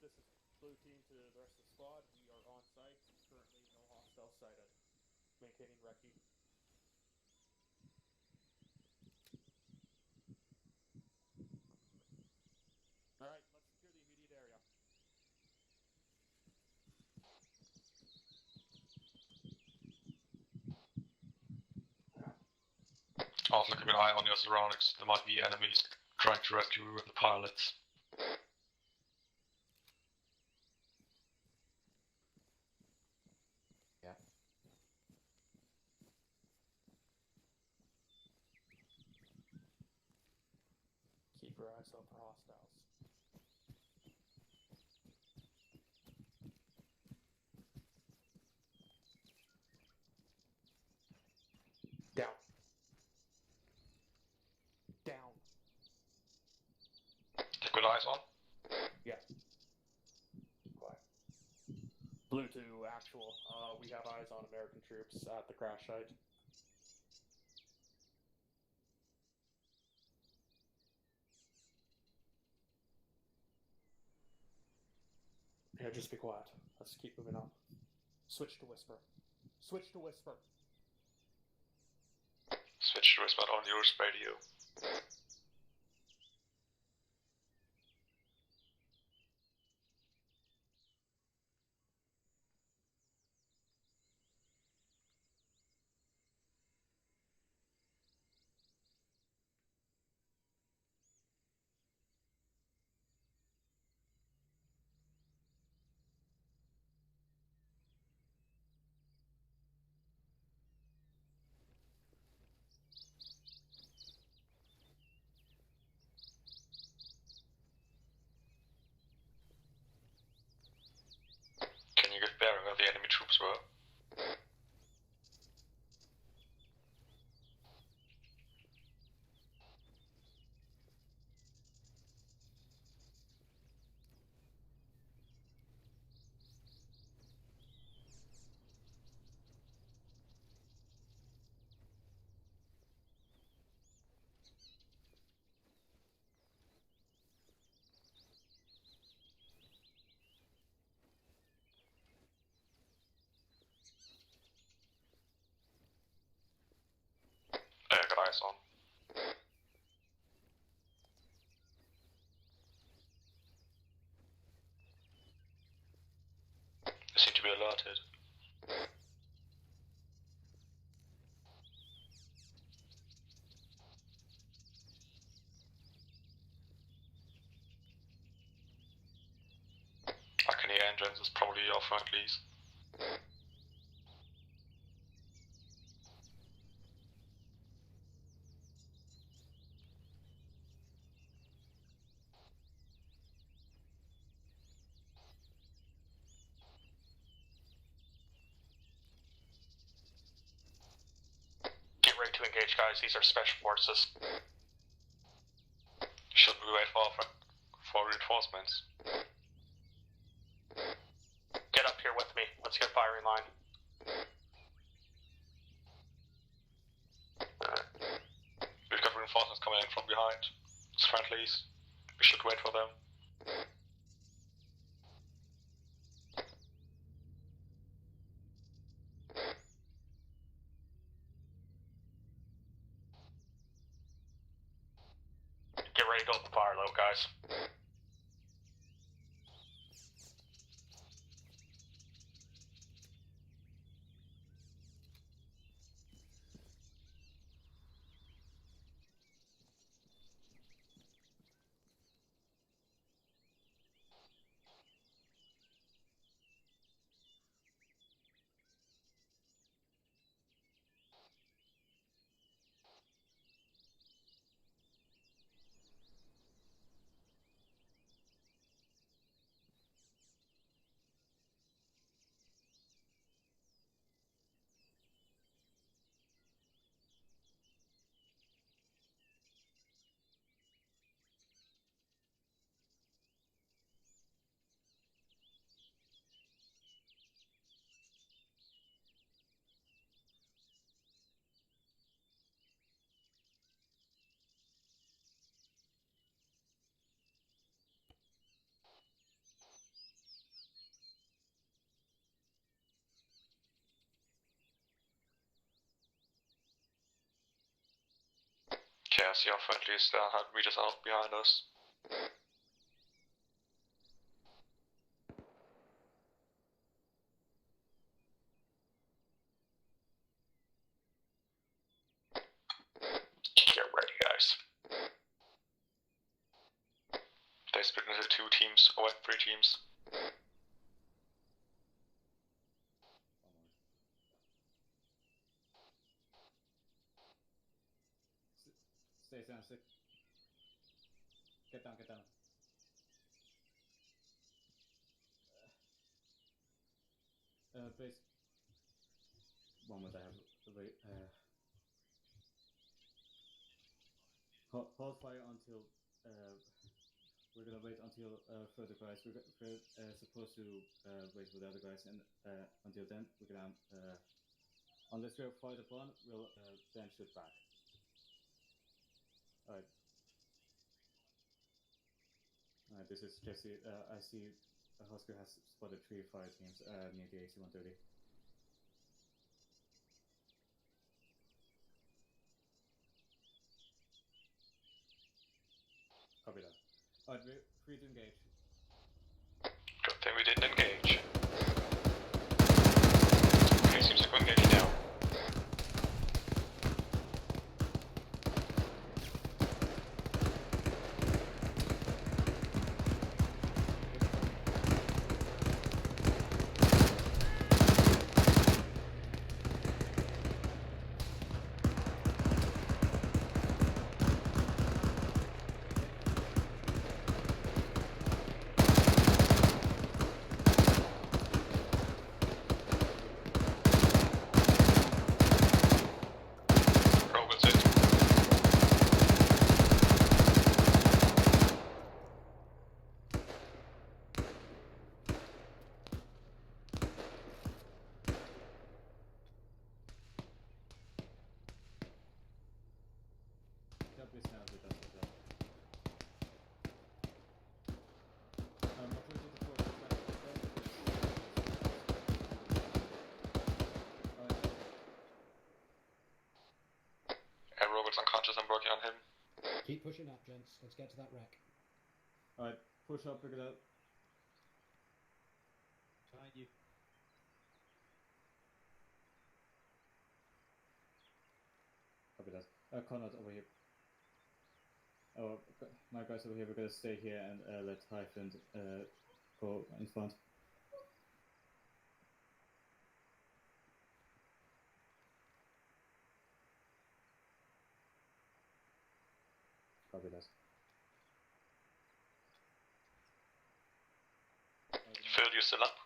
This is blue team to the rest of the squad. We are on site. Currently, no hostiles sighted. Maintaining recce. All right, let's secure the immediate area. Also keep an eye on your surroundings. There might be enemies trying to rescue the pilots. Yeah. Keep your eyes out for hostiles. Down. Down. Take good eyes on. Yeah. Quiet. Blue to actual. We have eyes on American troops at the crash site. Yeah, just be quiet. Let's keep moving on. Switch to whisper. Switch to whisper. Switch to whisper on your radio. Can you get bearing where the enemy troops were? Got eyes on. They seem to be alerted. I can hear engines, it's probably our friendlies. Get ready to engage, guys. These are special forces. Should we wait for reinforcements? Get up here with me. Let's get firing line. We've got reinforcements coming in from behind. It's friendlies. We should wait for them. Get ready to go with the fire low, guys. Okay, I see our friendlies there, 100 meters out behind us. Get ready, guys. They split into 2 teams, or 3 teams. Stay down, stay. Get down, get down. Please. One moment, I have to wait. Hold fire until. We're gonna wait until further guys. We're supposed to wait for the other guys, and until then, we're gonna. Unless we're fired upon, we'll then shoot back. Alright. Alright, this is Jesse. I see Husker has spotted 3 fire teams near the AC-130. Copy that. Alright, we're free to engage. Good thing we didn't engage. Okay, seems like we're engaging now. This now with us as well. What was it for? Yeah, Robert's unconscious, I'm working on him. Keep pushing up, gents. Let's get to that wreck. Alright, push up, pick it up. Behind you. Copy that. Conrad over here. Oh, my guys over here, we're gonna stay here and let Hyphen go in front. Copy that. Phil, you still up?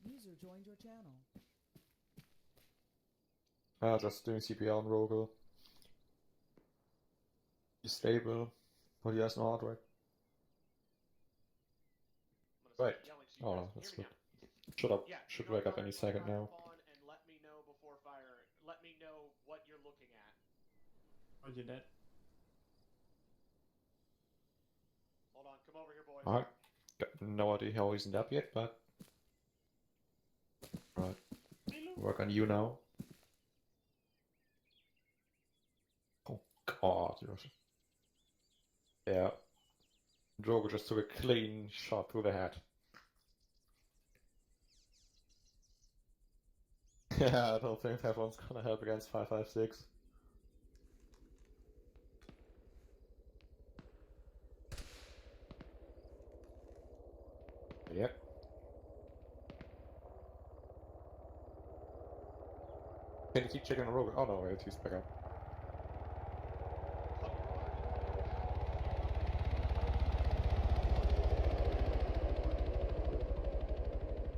User joined your channel. Just doing CPR on Rogel. He's stable, but he has no heart rate. Right. Oh, no, that's good. Shut up. Yeah, Should wake up any second now. And let me know before firing. Let me know what you're looking at. Oh, you're dead. Hold on, come over here, boys. Alright. Got no idea how he's up yet, but... Right. Work on you now. Oh god, yeah. Drogo just took a clean shot through the head. Yeah, I don't think that one's gonna help against 556. Yep. Can you keep checking the rogue? Oh no, wait, he's back up.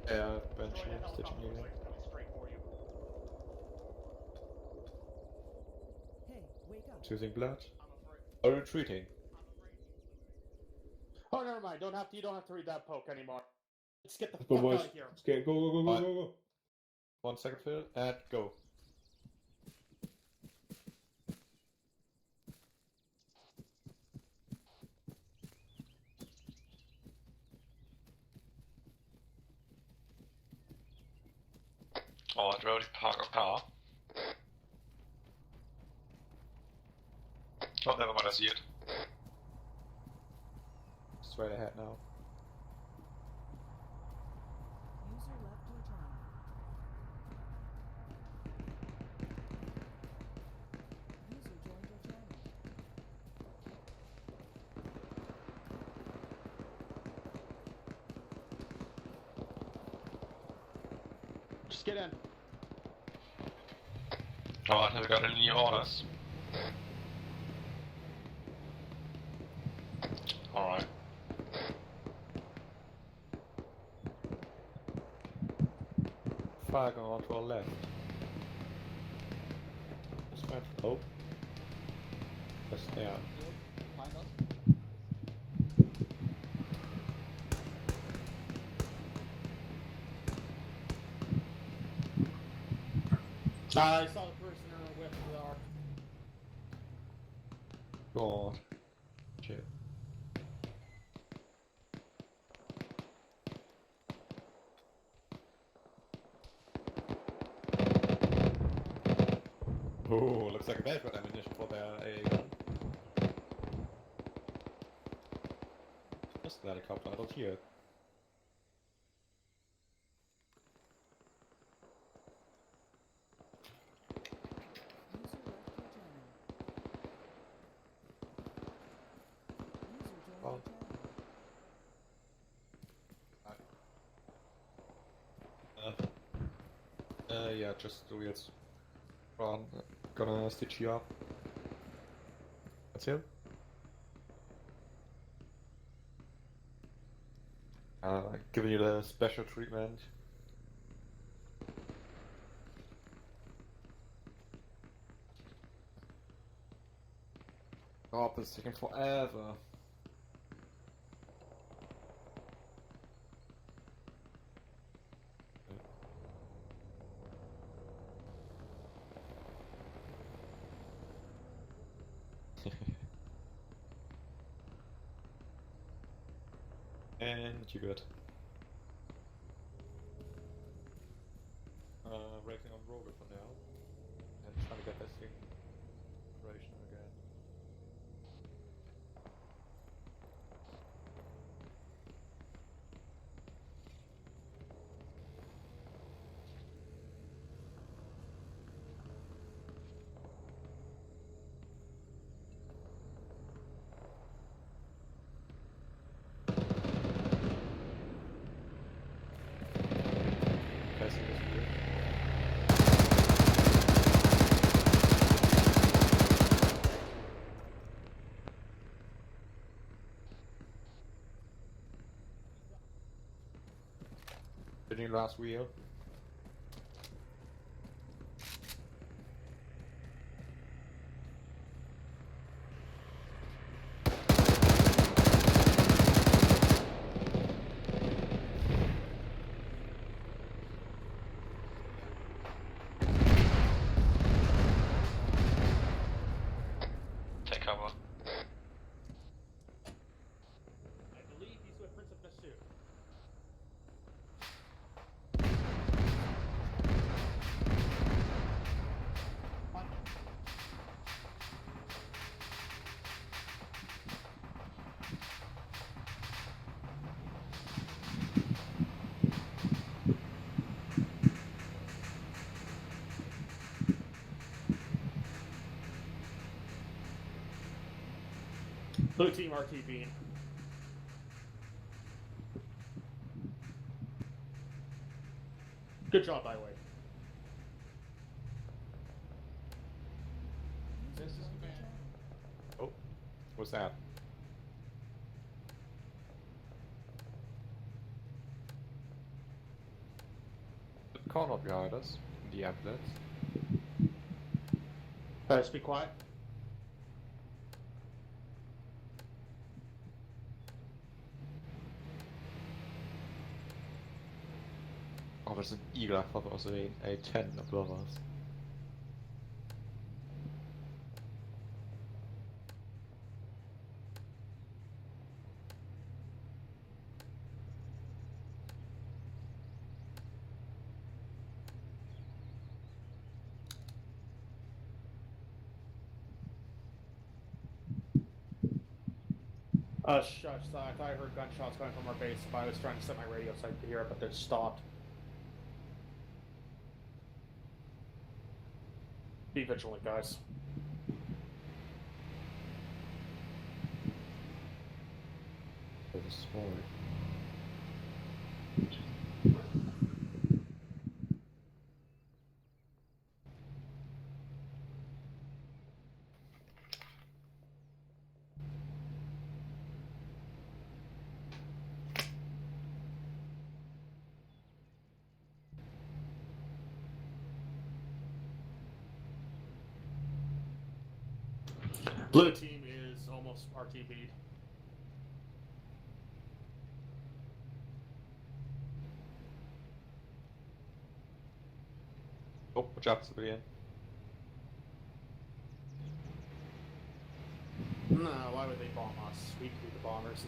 Yeah, eventually stitching you in. Hey, wake up. Choosing blood? Or retreating? Oh, never mind. You don't have to read that poke anymore. Let's get the Let's go, fuck boys. out of here. Let's get go. 1 second, Phil, and go. Alright, ready to park our car. Oh, never mind, I see it. Straight ahead now. User left your channel. User joined your channel. Just get in. Alright, have we got any new orders? Alright. Fire going on to our left. Just went. Oh. Just down. Find us. I saw the prisoner with the arc. God. Shit. Oh, looks like they've got ammunition for their AA gun. Just the helicopter, I don't hear it. User left your channel. User joined Oh. your channel. Yeah, just do it. Run. Gonna stitch you up. That's him. Giving you the special treatment. Oh, this is taking forever. And you're good. Rating on roller for now. And trying to get this thing operational again. Testing this weird. Did last wheel? Take cover. I believe he's with Prince of Nassau. Blue team RTB. Good job, by the way. This is command. Oh, what's that? The corner behind us, in the ambulance. Let's be quiet. Oh, there's an eagle. I thought it was a 10 above us. Shush. I thought I heard gunshots coming from our base, but I was trying to set my radio so I could hear it, but they stopped. Be vigilant, guys. Blue team is almost RTB'd. Oh, watch out, civilian. No, why would they bomb us? We can be the bombers.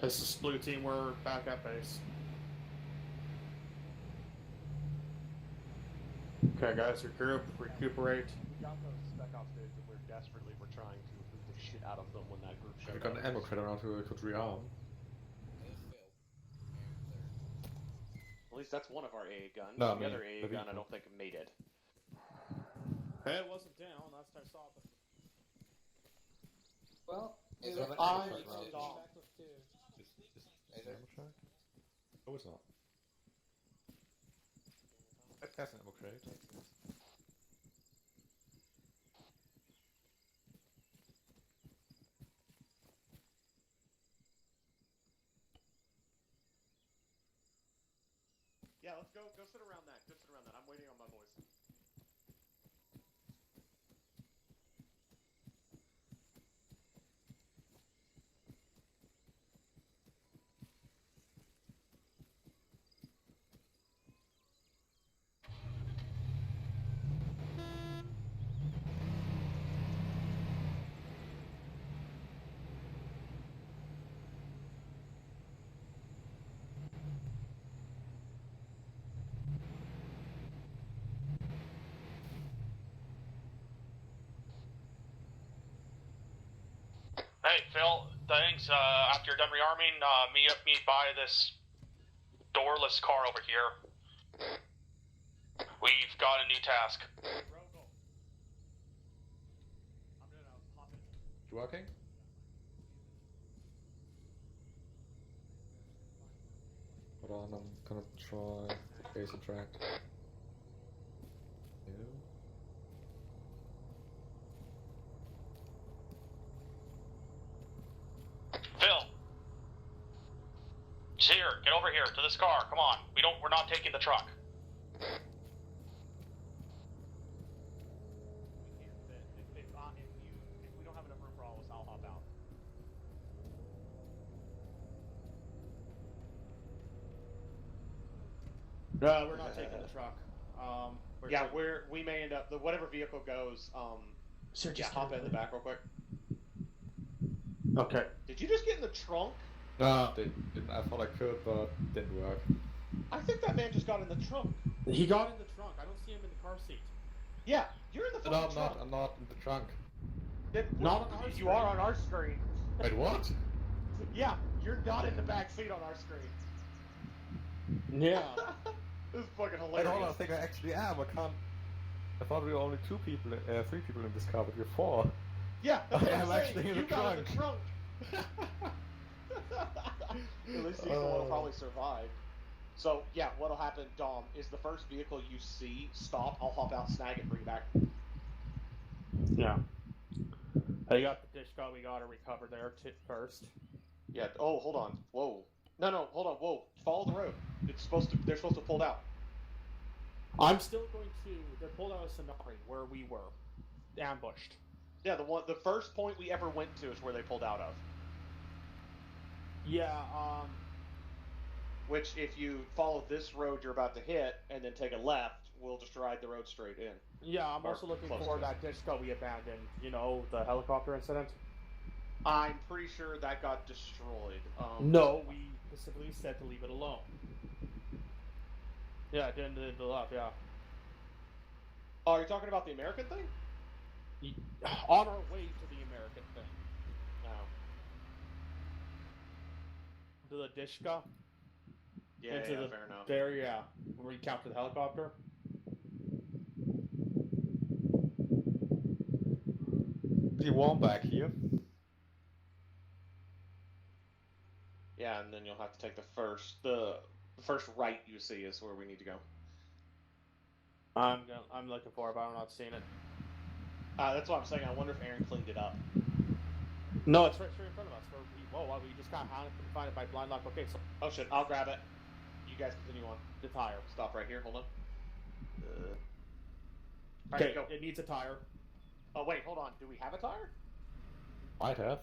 This is blue team, we're back at base. Okay, guys, regroup, recuperate. We got those spec ops dudes that we're desperately trying to boot the shit out of them when that group showed We up. got an ammo crate around who could rearm. At least that's one of our AA guns. No, I the mean, other AA the gun I vehicle. don't think made it. Hey, it wasn't down, last I saw it. Well, Is we there were an ammo I truck came around? back with two. Is there? Ammo track? Oh, it's not. That's an ammo crate. Yeah, let's go sit around that. Go sit around that. I'm waiting on my boys. Hey, Phil, thanks. After you're done rearming, meet me by this doorless car over here. We've got a new task. You working? Hold on, I'm gonna try the base attract. No. Phil! He's here. Get over here to this car. Come on. We're not taking the truck. If we don't have enough room for all of us, I'll hop out. No, we're not taking the truck. We may end up whatever vehicle goes. Sir, yeah, just hop in the back real quick. Okay. Did you just get in the trunk? No, didn't. I thought I could, but didn't work. I think that man just got in the trunk. He got in the trunk. I don't see him in the car seat. Yeah, you're in the No, fucking trunk. I'm not in the trunk. Not on our screen. You are on our screen. Wait, what? Yeah, you're not in the back seat on our screen. Yeah. This is fucking Wait, hilarious. hold on, I think I actually am. I can't. I thought we were only 3 people in this car, but we're 4. Yeah, that's I what am I'm actually saying. in You the got in trunk. the trunk. At least he's the one who probably survived. So, yeah, what'll happen, Dom, is the first vehicle you see stop, I'll hop out, snag it, bring it back. Yeah. I got the dish gun we gotta recover there first. Yeah, oh, hold on. Whoa. No, hold on, whoa. Follow the road. They're supposed to have pulled out. I'm still going to. They're pulled out of Sonari, where we were ambushed. Yeah, the first point we ever went to is where they pulled out of. Yeah. Which, if you follow this road you're about to hit and then take a left, we'll just ride the road straight in. Yeah, I'm Or also looking close for to that disco we abandoned. You know, the helicopter incident. I'm pretty sure that got destroyed. No, we specifically said to leave it alone. Yeah, it didn't left, yeah. Oh, you're talking about the American thing? On our way to the American thing. No. To the Dishka? Yeah, Into yeah, the, fair enough. There, yeah. Where you captured the helicopter. Pretty warm back here. Yeah, and then you'll have to take the first right you see is where we need to go. I'm looking for it, but I'm not seeing it. That's what I'm saying. I wonder if Aaron cleaned it up. No, it's right straight in front of us. We just got hounded and find it by blind lock. Okay, so Oh shit, I'll grab it. You guys continue on. the tire. Stop right here. Hold on. Okay, Alright, go. it needs a tire. Oh wait, hold on. Do we have a tire? Might have.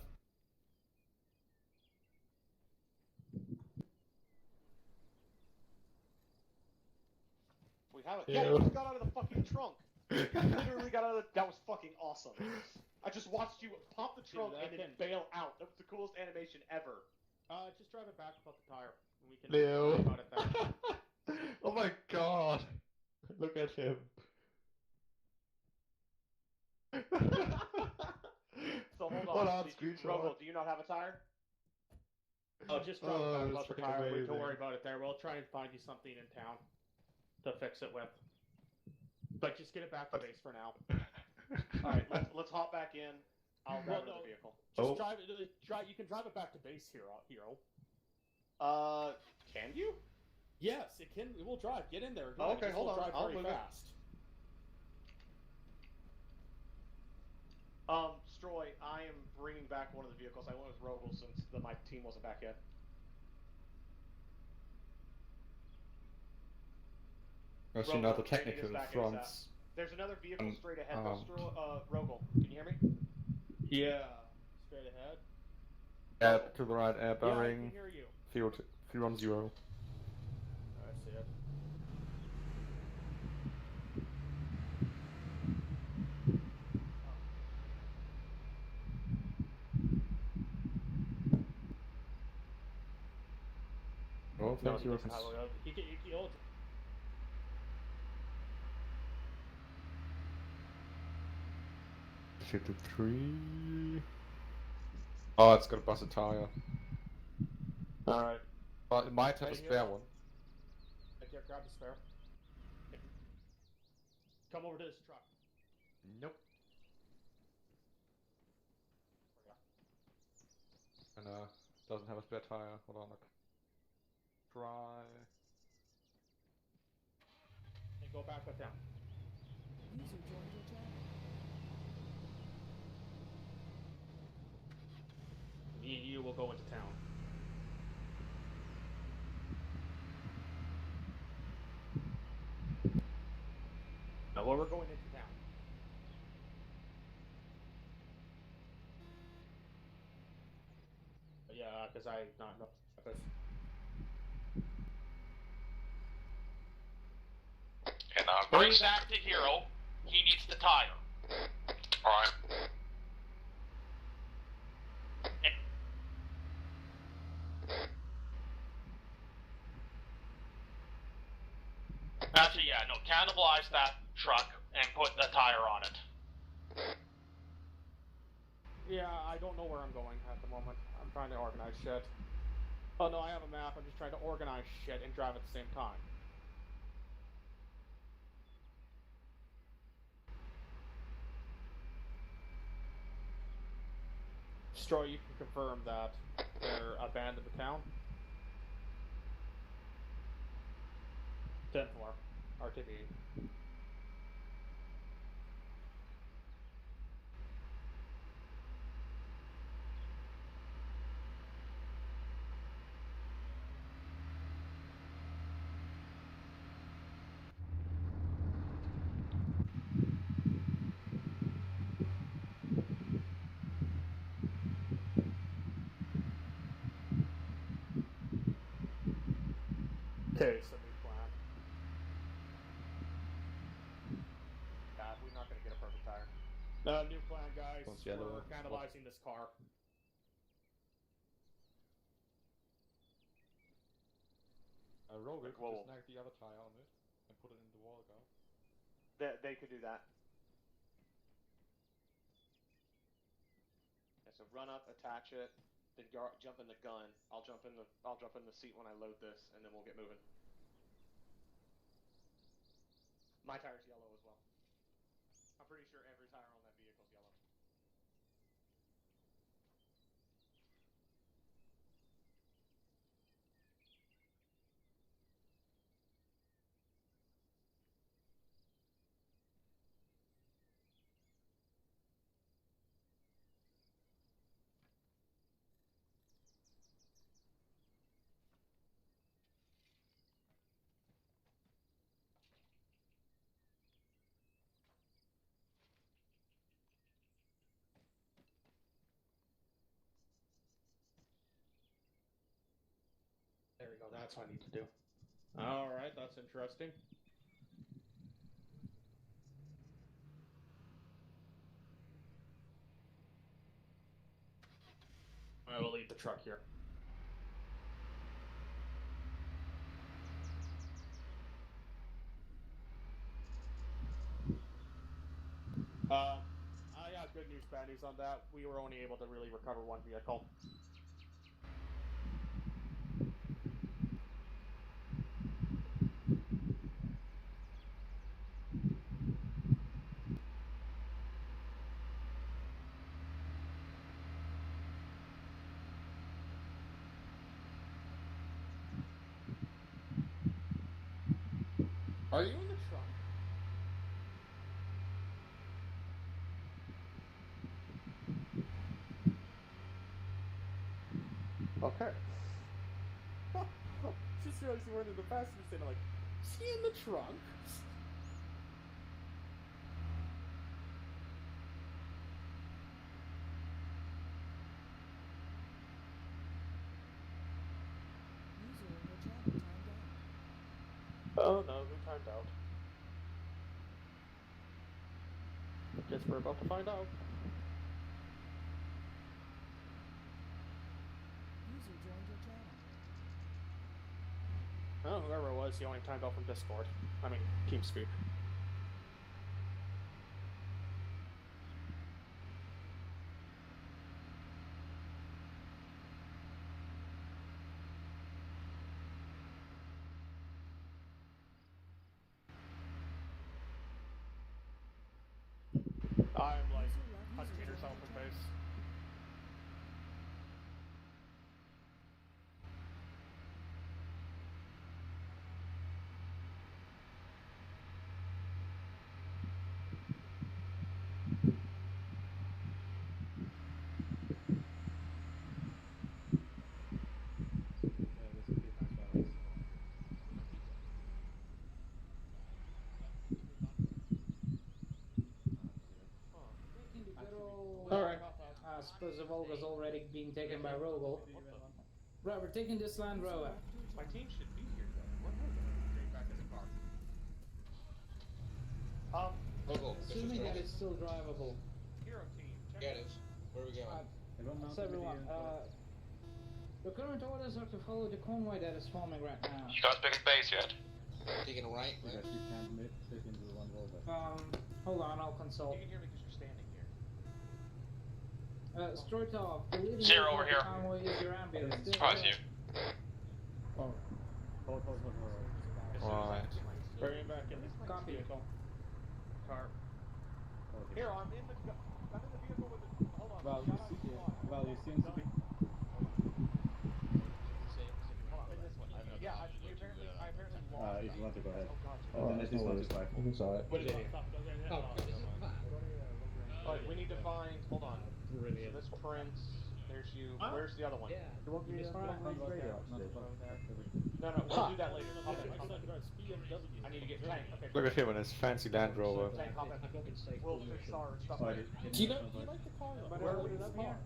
We have it. Yeah, you got out of the fucking trunk. You literally got out of the... That was fucking awesome. I just watched you pop the trunk and then bail out. That was the coolest animation ever. Just drive it back without the tire. We can Leo. worry about it then. Oh my god. Look at him. So hold on. Hold on, Robo, do you not have a tire? Oh, just drive it back that's without the freaking tire. amazing. Don't worry about it there. We'll try and find you something in town to fix it with. But just get it back to base for now. Alright, let's hop back in. I'll grab another vehicle. Just drive it. You can drive it back to base, hero. Can you? Yes, it can. It will drive. Get in there. And drive. Okay, It hold will on. Drive I'll very move it. fast. Stroy, I am bringing back one of the vehicles. I went with Rogel since my team wasn't back yet. There's Robo, another getting us technical back front. ASAP. There's another vehicle straight ahead. um, Rogel, can you hear me? Yeah. Straight ahead. To the right, Yeah, I bearing can hear you. 310. I see it. Oh, No, thank he you. doesn't have a- he'll- 53. Oh, it's got a busted tire. Alright. But it might have a Hey, spare one. Yeah, grab the spare. Come over to this truck. Nope. And doesn't have a spare tire. Hold on, look. Try. And go back with them. User joined your channel. Me and you will go into town. Now, where we're going into town. Yeah, because I not know. And bring back the hero. He needs the tire. Alright. Actually, yeah, no, cannibalize that truck and put the tire on it. Yeah, I don't know where I'm going at the moment. I'm trying to organize shit. Oh no, I have a map. I'm just trying to organize shit and drive at the same time. Stroy, you can confirm that they're abandoned the town. 10th floor, RTB. Okay, so new plan. We're not gonna get a perfect tire. New plan, guys. One's yellow, We're cannibalizing this car. Roger, Whoa. just snag the other tire on it and put it in the wall, go. They could do that. Yeah, so run up, attach it, then jump in the gun. I'll jump in the seat when I load this, and then we'll get moving. My tire's yellow as well. I'm pretty sure every tire on that vehicle's yellow. There we go, that's what I need to do. Alright, that's interesting. I will leave the truck here. I got good news, bad news on that. We were only able to really recover one vehicle. Are you in the trunk? Okay. Just realized you weren't in the passenger seat. I'm like, is he in the trunk? Oh no, who timed out? Guess we're about to find out. User joined your channel. Oh, whoever it was, he only timed out from Discord. I mean, TeamSpeak. I'm like 100 meters out from base. Alright. I suppose the Volga's already being taken by Rogel. Right, we're taking this Land Rover. My team should be here though. What are they? Getting back in the car. Assuming that it's still drivable. Hero team. Yeah, it is. Where are we going? So everyone, the current orders are to follow the convoy that is forming right now. You guys picking base yet? Taking a right, Because you can't fit into the one Volvo. Hold on, I'll consult. You can hear me because you're standing here. Stroitov, the leading Zero over here. convoy is your ambulance. Surprise you. Oh. Hold. Alright. Bring him back in this Copy. vehicle. Car. Here, I'm in the vehicle with the. Hold on. Well, you seem to be. Yeah, I apparently lost. If you want to go ahead. Oh, that's no worries. You can saw it. What is it? Oh, we need to find. Hold on. Brilliant. So this Prince. There's you. Where's the other one? Yeah. You want me to radio? No, we'll do that later. I need to get tank. Okay. Look at him in his fancy Land Rover. Tank, hop in. We'll fix our stuff Oh, later. Do you like the car? Where are we up here?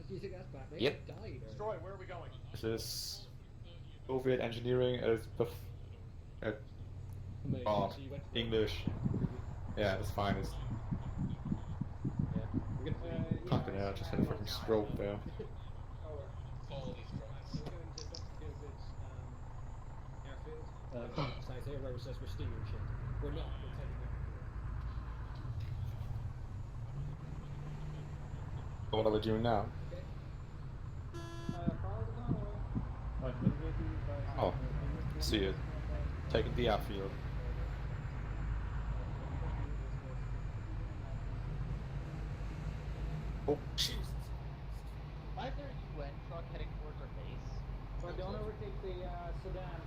Do you think that's bad? Yep. Died. Destroy, where are we going? This is Soviet engineering is Oh, So you went for English. Yeah, that's fine. It's We're gonna fucking hell, I just had a fucking stroke there. Over. Quality strokes. So we're going to Dr. Feelgood's airfield. South here, where it says we're stealing shit. We're not. We're taking the airfield. What are we doing now? Okay. Follow the convoy. Oh, see it. Taking the airfield. Oh, Jesus. Why is there a UN truck heading towards our base? But don't overtake the sedan.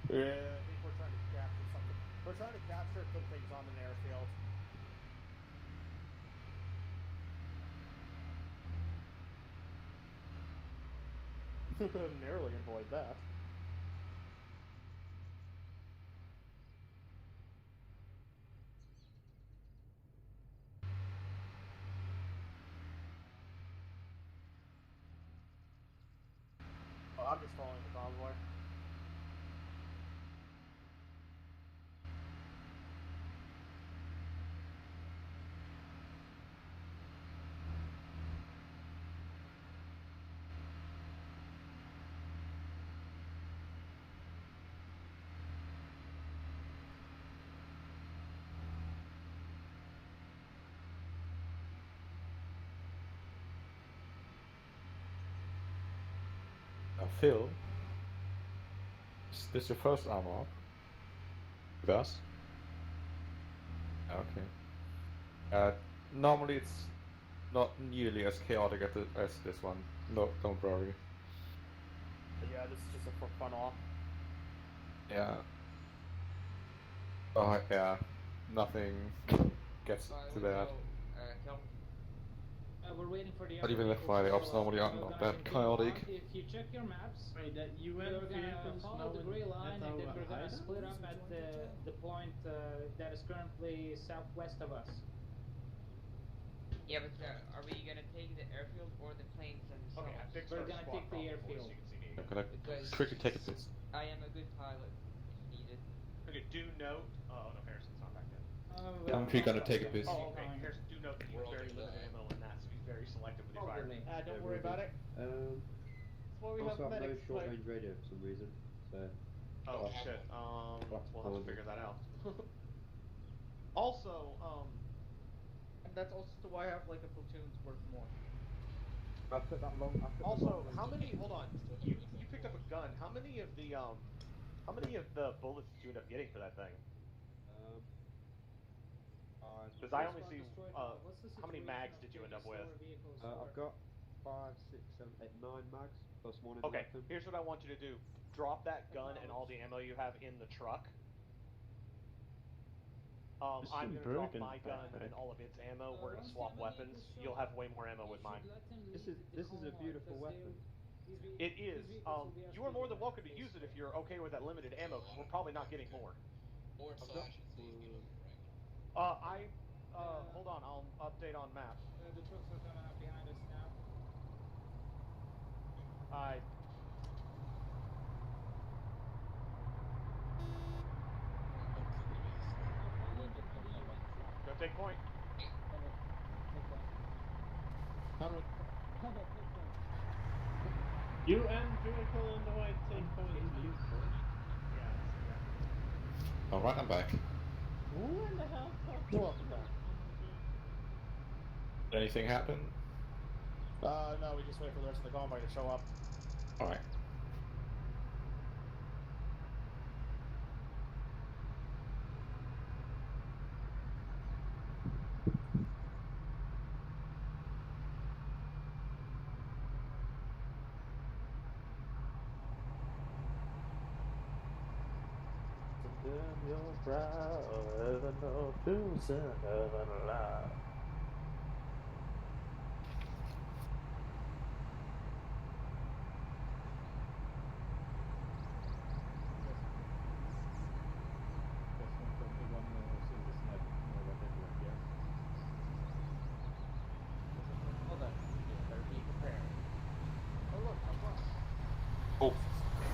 Yeah, I think we're trying to capture something. We're trying to capture some things on an airfield. Narrowly avoid that. Oh, I'm just following the convoy. Phil, is this your first Arma? With us? Okay. Normally it's not nearly as chaotic as this one. No, don't worry. But yeah, this is just a for fun off. Yeah. Oh, yeah. Nothing gets to that. We're waiting for the But even the Friday ops normally are not that chaotic. If you check your maps, Wait, that UN we're gonna vehicles follow the now gray in line at and then our we're gonna hideout? split up at the point that is currently southwest of us. Yeah, but are we gonna take the airfield or the planes themselves? Okay, I fixed We're our gonna squad take the problem, boys, airfield. so you can see me I'm again. gonna quickly take a piss. I am a good pilot, if needed. Okay, do note. Oh no, Harrison's not back yet. I'm actually gonna take a piss. Oh, okay. Harrison, do note that you have very limited ammo in that, so be very selective with your fire. Don't worry about it. That's why we have also have no medics. short range radio for some reason, so. Oh shit. We'll have to figure that out. Also, And that's also why I have like a platoon's worth more. Also, how many? Hold on. You picked up a gun. How many of the bullets did you end up getting for that thing? Because I only see. How many mags did you end up with? I've got 5, 6, 7, 8, 9 mags plus one in the Okay. weapon. Here's what I want you to do. Drop that gun and all the ammo you have in the truck. I'm gonna drop my gun and all of its ammo. We're gonna swap weapons. You'll have way more ammo with mine. This is a beautiful weapon. It is. You are more than welcome to use it if you're okay with that limited ammo, because we're probably not getting more. Or slash and see if you can I hold on. I'll update on map. The trucks are coming up behind us now. Go take point. UN vehicle on the right, take point. Alright, I'm back. Who in the hell fucked You're welcome back. Did anything happen? No, we just wait for the rest of the convoy to show up. Alright. Condemn your brow, ever know to serve and lie. Oh,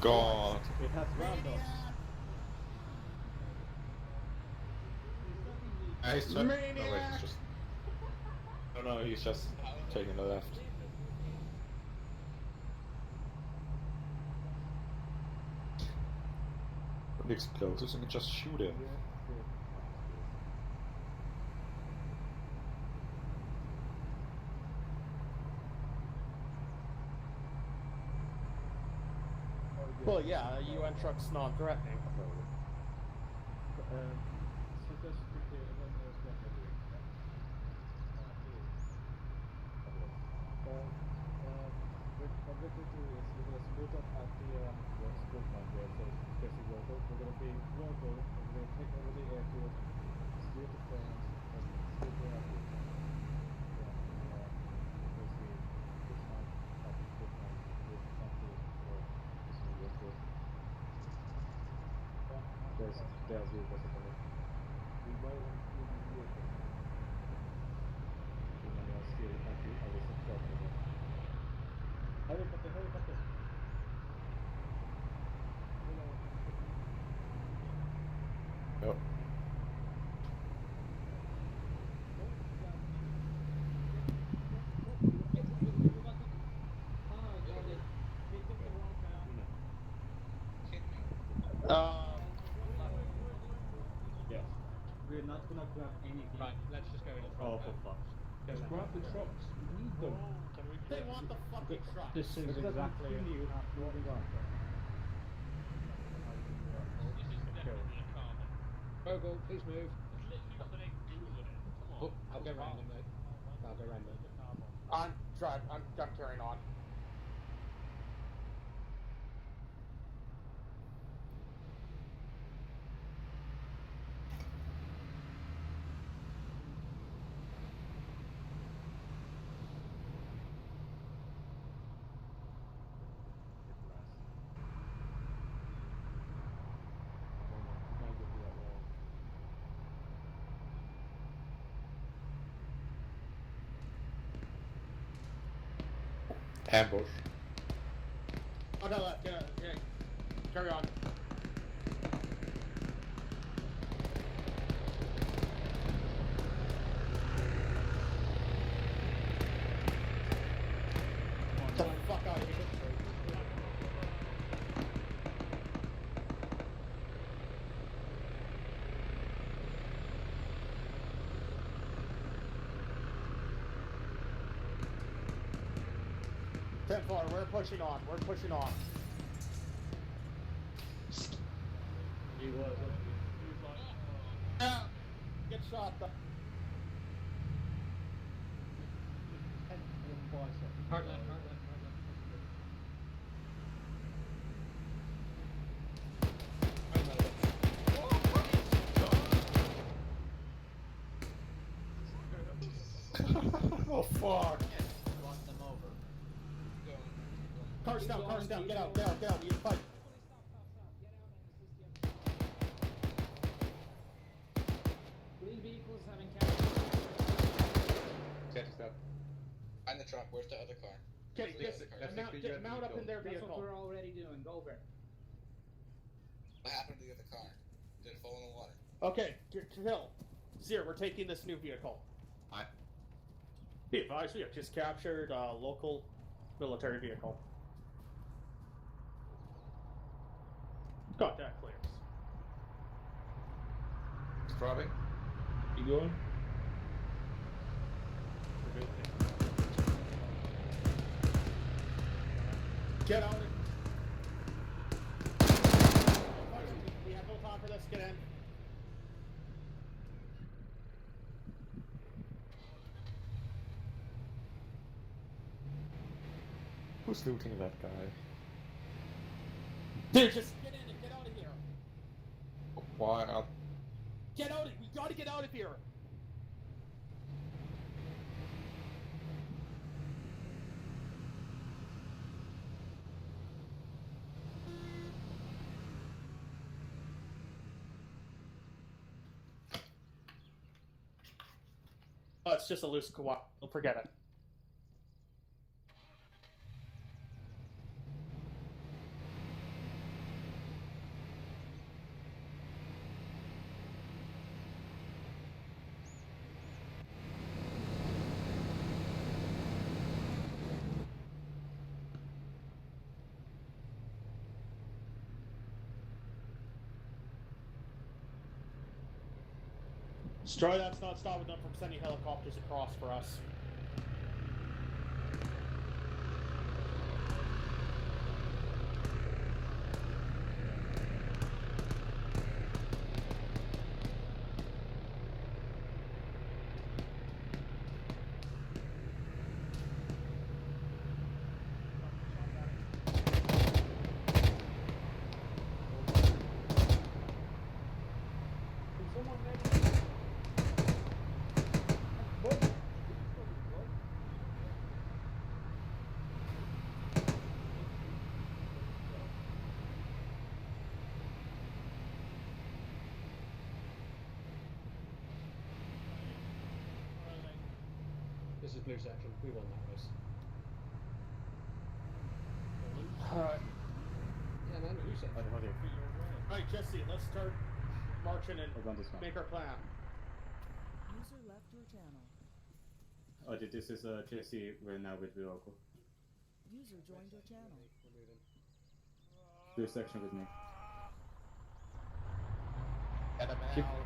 God. It has random. He's just... No, wait, he's just... No, he's just taking the left. The explosives and just shoot him. Well, yeah, a UN truck's non-threatening. There'll be a possibility. We might want to do the vehicle. We might want to steal at least a truck with it. Helicopter! Yep. Yes. We're not gonna grab anything. Right, let's just go in front. Oh, for fuck's sake. Just grab the trucks. We need them. They want the fucking truck. This is exactly it. Moving on. Bogle, please move. Oh, I'll go random, mate. I'll go random. I'm carrying on. Ambush. Oh no, carry on. Get the fuck out of here. We're pushing on. We're pushing on. He was. Get shot. Hard left. Oh fuck. Run them over. Cars down, get out, we need to fight. Green vehicles having captured. Find the truck. Where's the other car? Okay, mount up in their That's vehicle. what we're already doing. Go over. What happened to the other car? Did it fall in the water? Okay, Hill. Zero, we're taking this new vehicle. Aye. Be advised, we have just captured a local military vehicle. Got that clearance. It's driving. You going? Get out. We have no time for this. Get in. Who's looting that guy? Dude, just get in and get out of here. Why? Get out of here. We gotta get out of here. Oh, it's just a loose kawa. We'll forget it. Destroy that's not stopping them from sending helicopters across for us. This is blue section. We won that race. Alright. Yeah, man, who said? Alright, Jesse, let's start marching and make our plan. User left your channel. Oh, this is Jesse. We're now with the local. User joined your channel. We're moving. Blue section with me. Get him Keep- out.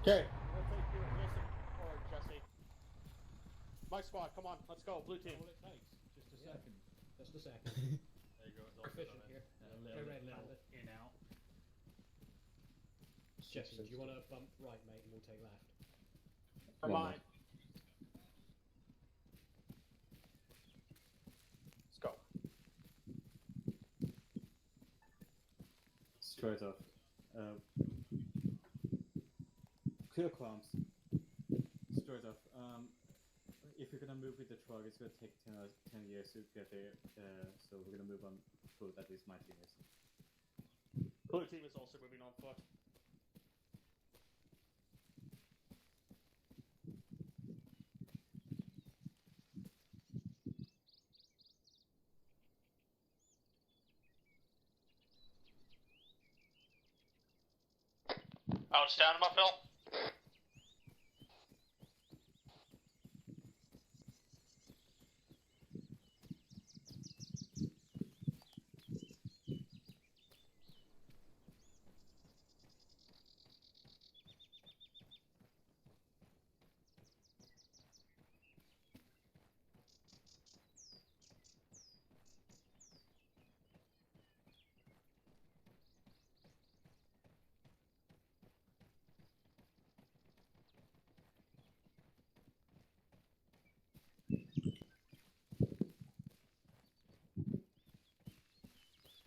Okay, we'll take you and listen forward, Jesse. My squad, come on, let's go, blue team. All it takes. Just a second. Just a second. There you go. It's all Efficient good. here. Little Red, bit little bit. in out. Jesse, do you want to bump right, mate, and we'll take left? For mine. Let's go. Straight off. Clear clamps. Straight off. If you're gonna move with the truck, it's gonna take 10 years to get there. So we're gonna move on foot, at least my team is. Blue team is also moving on foot. Outstanding, my Phil.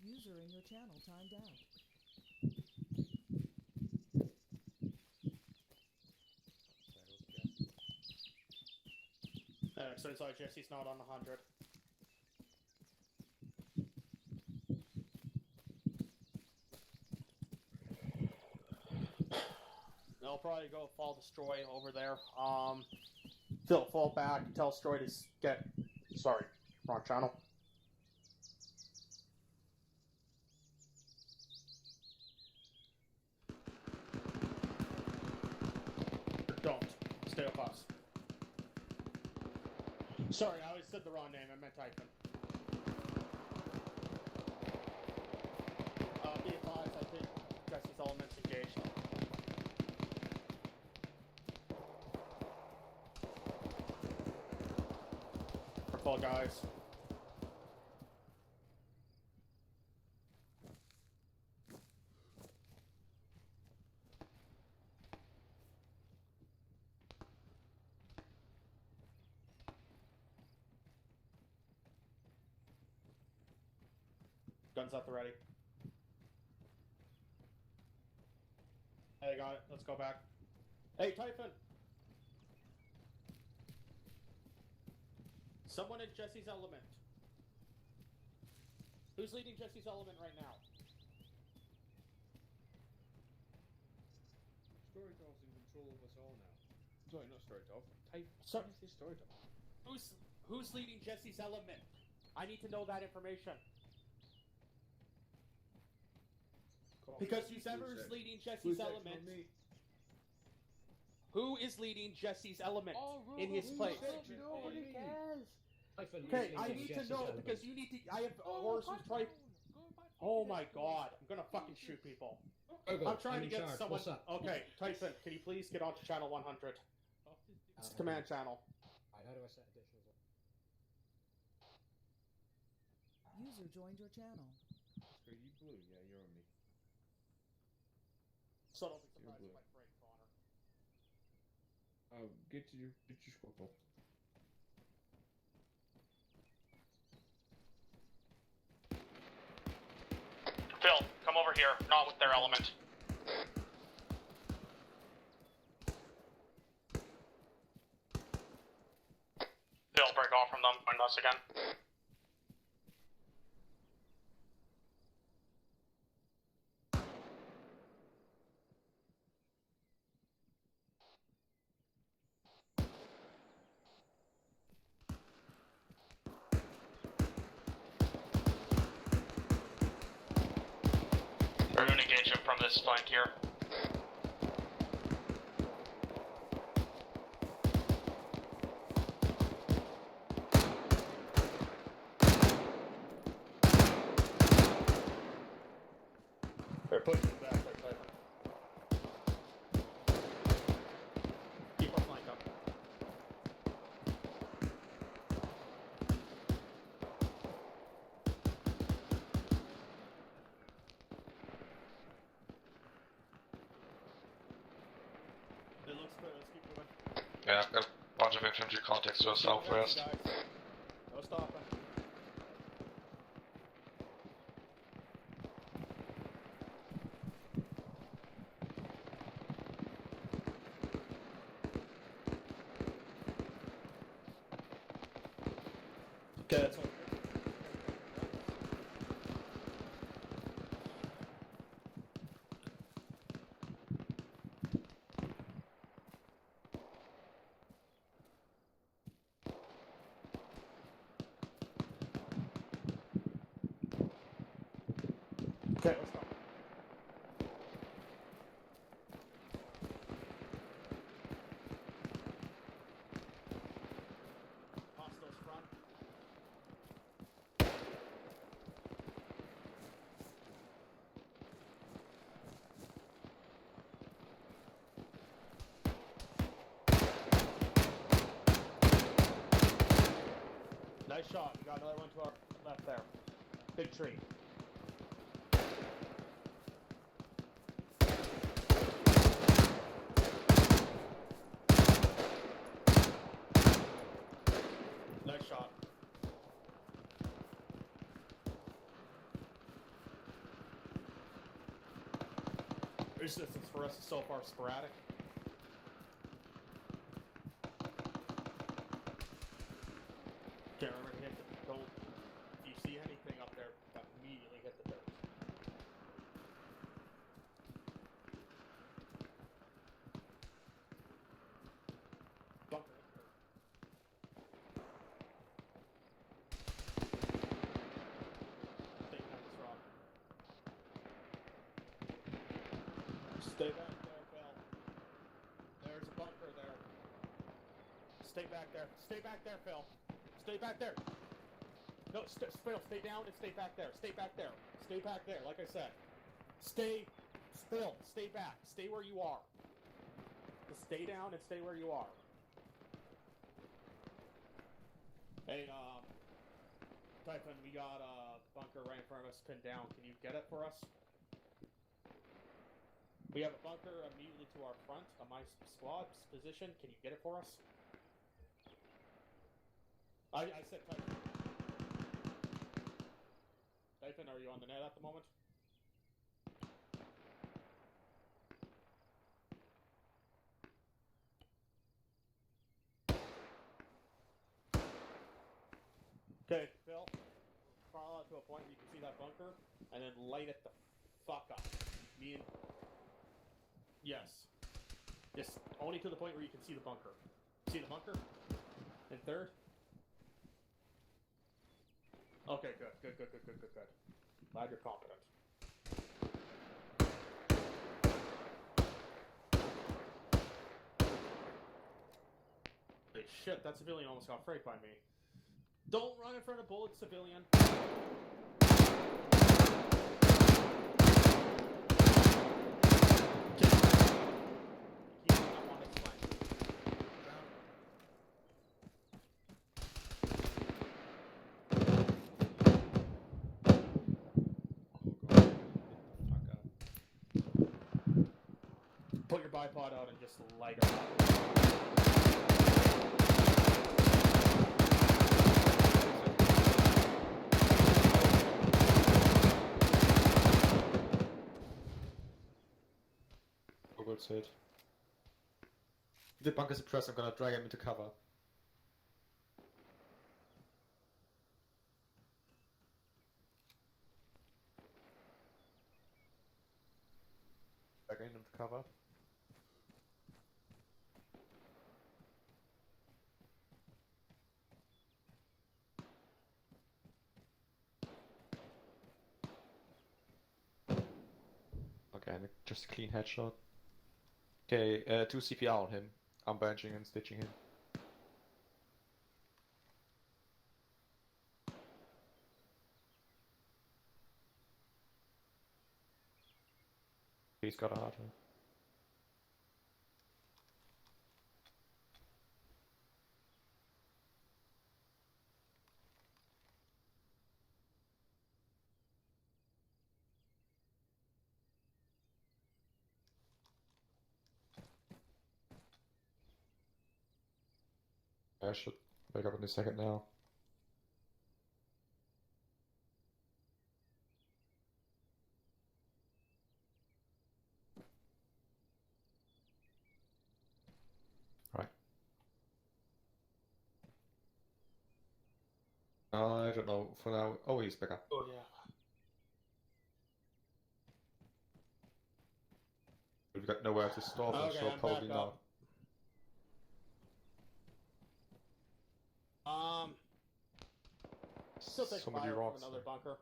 User in your channel timed out. So sorry, Jesse's not on the 100. They'll probably go fall destroy over there. Phil, fall back, tell Stroy to get. Sorry, wrong channel. Don't. Stay up us. Sorry, I always said the wrong name. I meant Typhon. Be advised, I think Jesse's elements engaged. Careful, guys. Guns at the ready. Hey, got it. Let's go back. Hey, Typhon! Someone in Jesse's element. Who's leading Jesse's element right now? Storytel's in control of us all now. Sorry, not Storytel. Sorry. What is this Storytel? Who's leading Jesse's element? I need to know that information. Because whoever's leading Jesse's element. Who is leading Jesse's element in his place? Nobody cares. Okay, I need to know because you need to. I have a horse who's trying. Oh my god, I'm gonna fucking shoot people. I'm trying to in get charge. someone. What's up? Okay, Tyson, can you please get onto channel 100? It's command channel. Alright, how do I set additionals up? User joined your channel. Are you blue? Yeah, you're on me. So don't be surprised if I break, Connor. Get your squabble. Phil, come over here. Not with their element. Phil, break off from them. Find us again. We're going to engage him from this flank here. They're pushing back, they're typing. Keep our flank up. It looks clear, let's keep moving. Yeah, I've got a bunch of infantry contacts to our southwest. No stopping. Okay, that's all. Okay, let's go. Hostiles front. Nice shot. We got another one to our left there. Big tree. Nice shot. Resistance for us is so far sporadic. Can't remember to hit the don't. If you see anything up there, immediately hit the dirt. Bunker. Stay back, this rock. Stay back there, Phil. There's a bunker there. Stay back there. Stay back there, Phil. Stay back there. No, Phil, stay down and stay back there. Stay back there. Stay back there, like I said. Phil, stay back. Stay where you are. Just stay down and stay where you are. Hey, Typhon, we got a bunker right in front of us pinned down. Can you get it for us? We have a bunker immediately to our front on my squad's position. Can you get it for us? I said Typhon. Typhon, are you on the net at the moment? Okay, Phil. Crawl out to a point where you can see that bunker, and then light it the fuck up. Me and... Yes. Just only to the point where you can see the bunker. See the bunker? In third? Okay, good. Glad you're confident. Holy shit, that civilian almost got fragged by me. Don't run in front of bullets, civilian. tripod out and just light her up. Forward hit. If the bunker suppress, I'm gonna drag him into cover. Dragging him to cover. Okay, just a clean headshot. Okay, 2 CPR on him. I'm benching and stitching him. He's got a hard one. I should wake up in a second now. Right. I don't know for now. Oh, he's back up. Oh yeah. We've got nowhere to stop, and Okay, so I'm probably back not. up. Still take So many fire rocks from another bunker.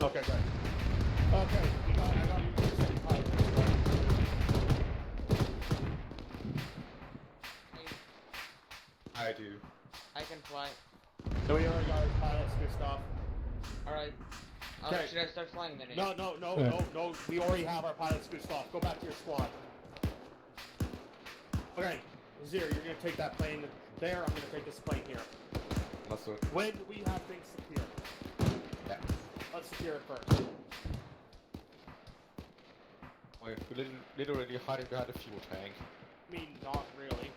Okay, great. Okay, I got you second pilot. I do. I can fly. So we already got our pilots, good stuff. Alright. Okay. Should I start flying then? No. We already have our pilots, good stuff. Go back to your squad. Okay, Zero, you're gonna take that plane there. I'm gonna take this plane here. Let's do it. When we have things secure. Yeah. Let's secure it first. We're literally hiding behind a fuel tank. I mean, not really.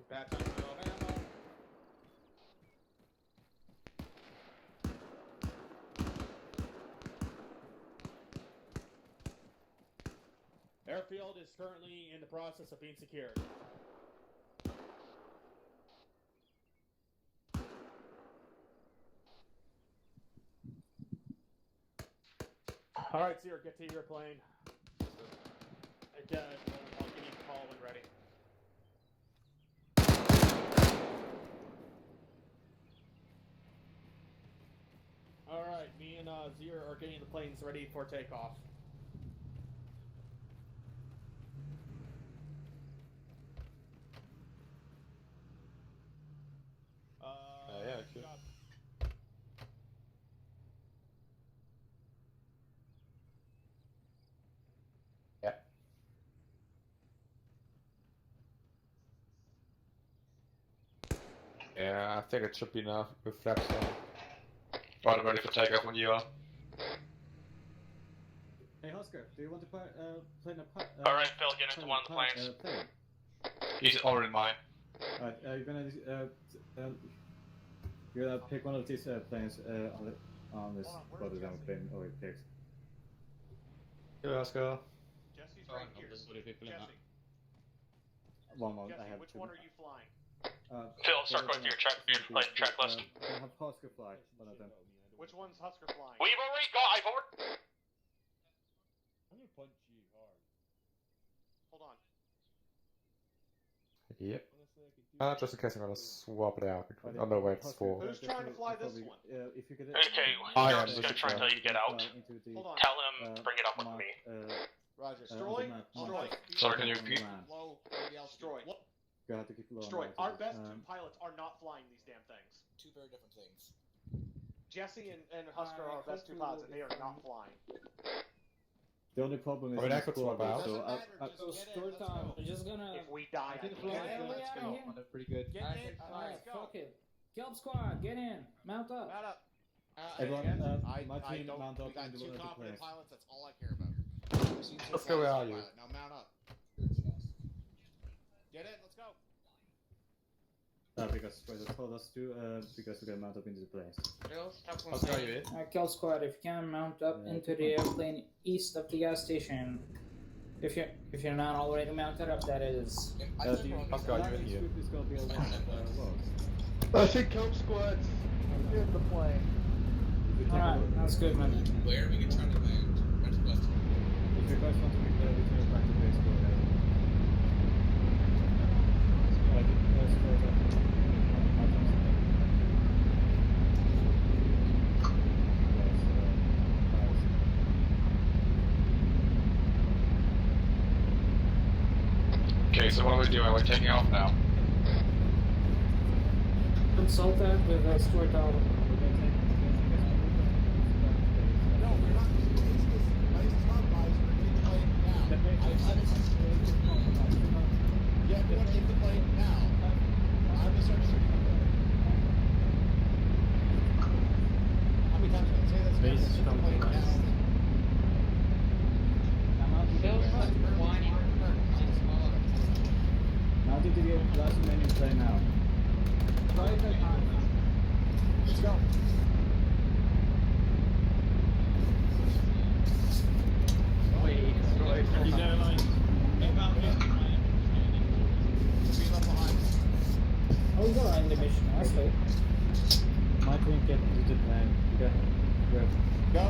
Bad time to throw ammo. Airfield is currently in the process of being secured. Alright, Zero, get to your plane. Again, I'll give you a call when ready. Alright, me and Zero are getting the planes ready for takeoff. Yeah, good. Yeah. Yeah, I think it should be enough with flaps on. Right, I'm ready for takeoff when you are. Hey Oscar, do you want to play a Alright, Phil, get into one of the planes. plane? He's already mine. Alright, you're gonna pick one of these planes on this plane. Oh, it picks. Here, Oscar. Jesse's right here. Jesse. One moment, Jesse, I have which two. one are you flying? Phil, start going through your track list. I have Husker fly, one of them. Which one's Husker flying? I've already. I'm gonna punch you hard. Hold on. Yep. Just in case I'm gonna swap it out. I know where it's for. Who's trying to fly this one? If you could, Okay, I I'm am just gonna try and tell you to get out. Hold on. Tell him, bring it up with me. Roger. Stroy? Stroy. Sorry, can you repeat? Low. Stroy. You have to keep low. Stroy. Our best two pilots are not flying these damn things. Two very different things. Jesse and Husker are our best two pilots, and they are not flying. The only problem is I mean, I could swap out. So So start time. We're just gonna. If we die, I fly let's go. They're pretty good. Get in. Alright, fuck it. Kelp squad, get in. Mount up. Mount up. everyone, my I team don't. mount up We got in the two one of the competent planes. pilots. That's all I care about. Let's go, where are you? Now mount up. Get in. Let's go. Because Spider told us to, because we're gonna mount up into the planes. Phil, stop Oscar, are you in? Kelp squad, if you can mount up into the airplane east of the gas station. If you're not already mounted up, that is. Oscar, are you in here? Is gonna be a load. I think Coke Squad's in the plane. Alright, that's good, man. Where we can try to land? Right to left. If you guys want to return back to base, go ahead. Okay, so what are we doing? We're taking off now. Consult that with Stuart Tower. No, we're not. Nice job, guys. We're getting the plane now. I said it. Yeah, we want to get the plane now. I'm gonna start shooting. How many times can I say this? Base is coming to us. Mounting to the last remaining plane now. Let's go. Wait, destroy. He's there, line. Hey, Mount up. Be left behind. Oh, we got in the mission. That's good. My team get into the plane. Go. Go.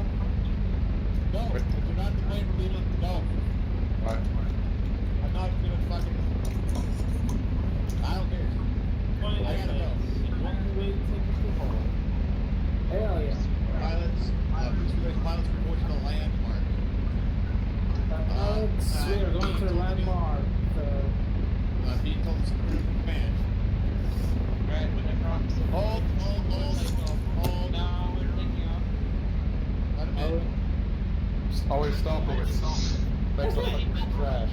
Go. If you're not in the plane, we're leaving. Go. Alright. I'm not gonna fucking. I don't care. I gotta go. Hell yeah. Pilots, pilots report to the landmark. Pilots, we are going to the landmark. Being told to command. Right, when they're crossed. Hold. No, we're taking off. Let him in. Always stopping it. Makes a fucking crash.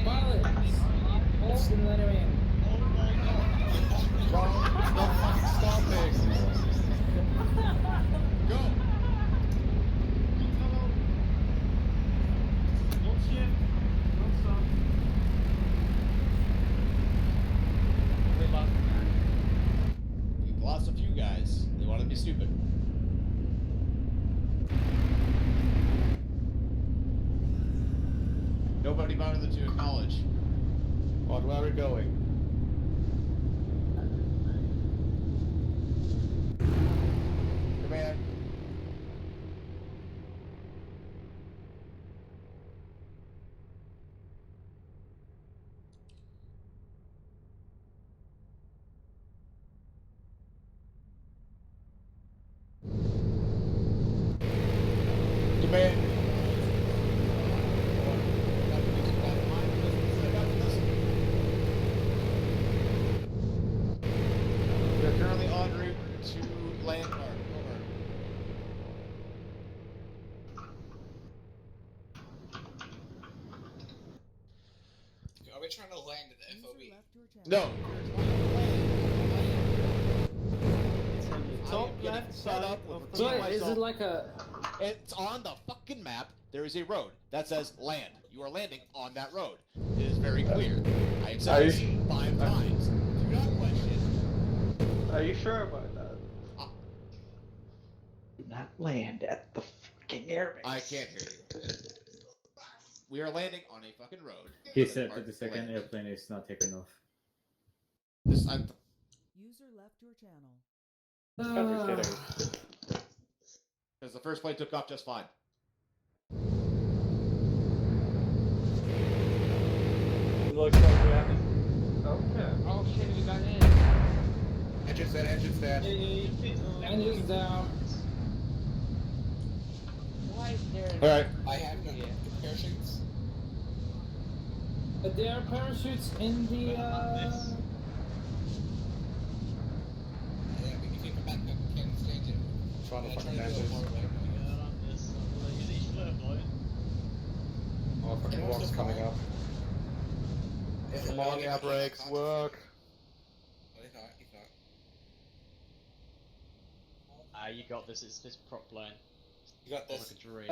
Pilots, hold and let him in. No fucking stopping. Go. We've lost a few guys. They want to be stupid. Nobody bothered to acknowledge. On where are we going? Command. Command. We are currently en route to landmark. Over. Are we trying to land at the FOB? No. Top left side of the So is it like a... It's on the fucking map. There is a road that says land. You are landing on that road. It is very clear. I have said this 5 times. Do not question. Are you sure about that? Do not land at the fucking airbase. I can't hear you. We are landing on a fucking road. He said that the second airplane is not taking off. User left your channel. Because the first plane took off just fine. Looks like we have it. Okay. Oh shit, we got in. Engine's dead, engine's dead. Engine's down. Why is there an Alright. I have no parachutes. There are parachutes in the. Yeah, if you come back, I can stage it. Trying to fucking do land it this. more away. Oh, fucking walk's coming up. Come on, air brakes, work. No, he's not. You got this. It's this prop plane. You got this. Like a dream.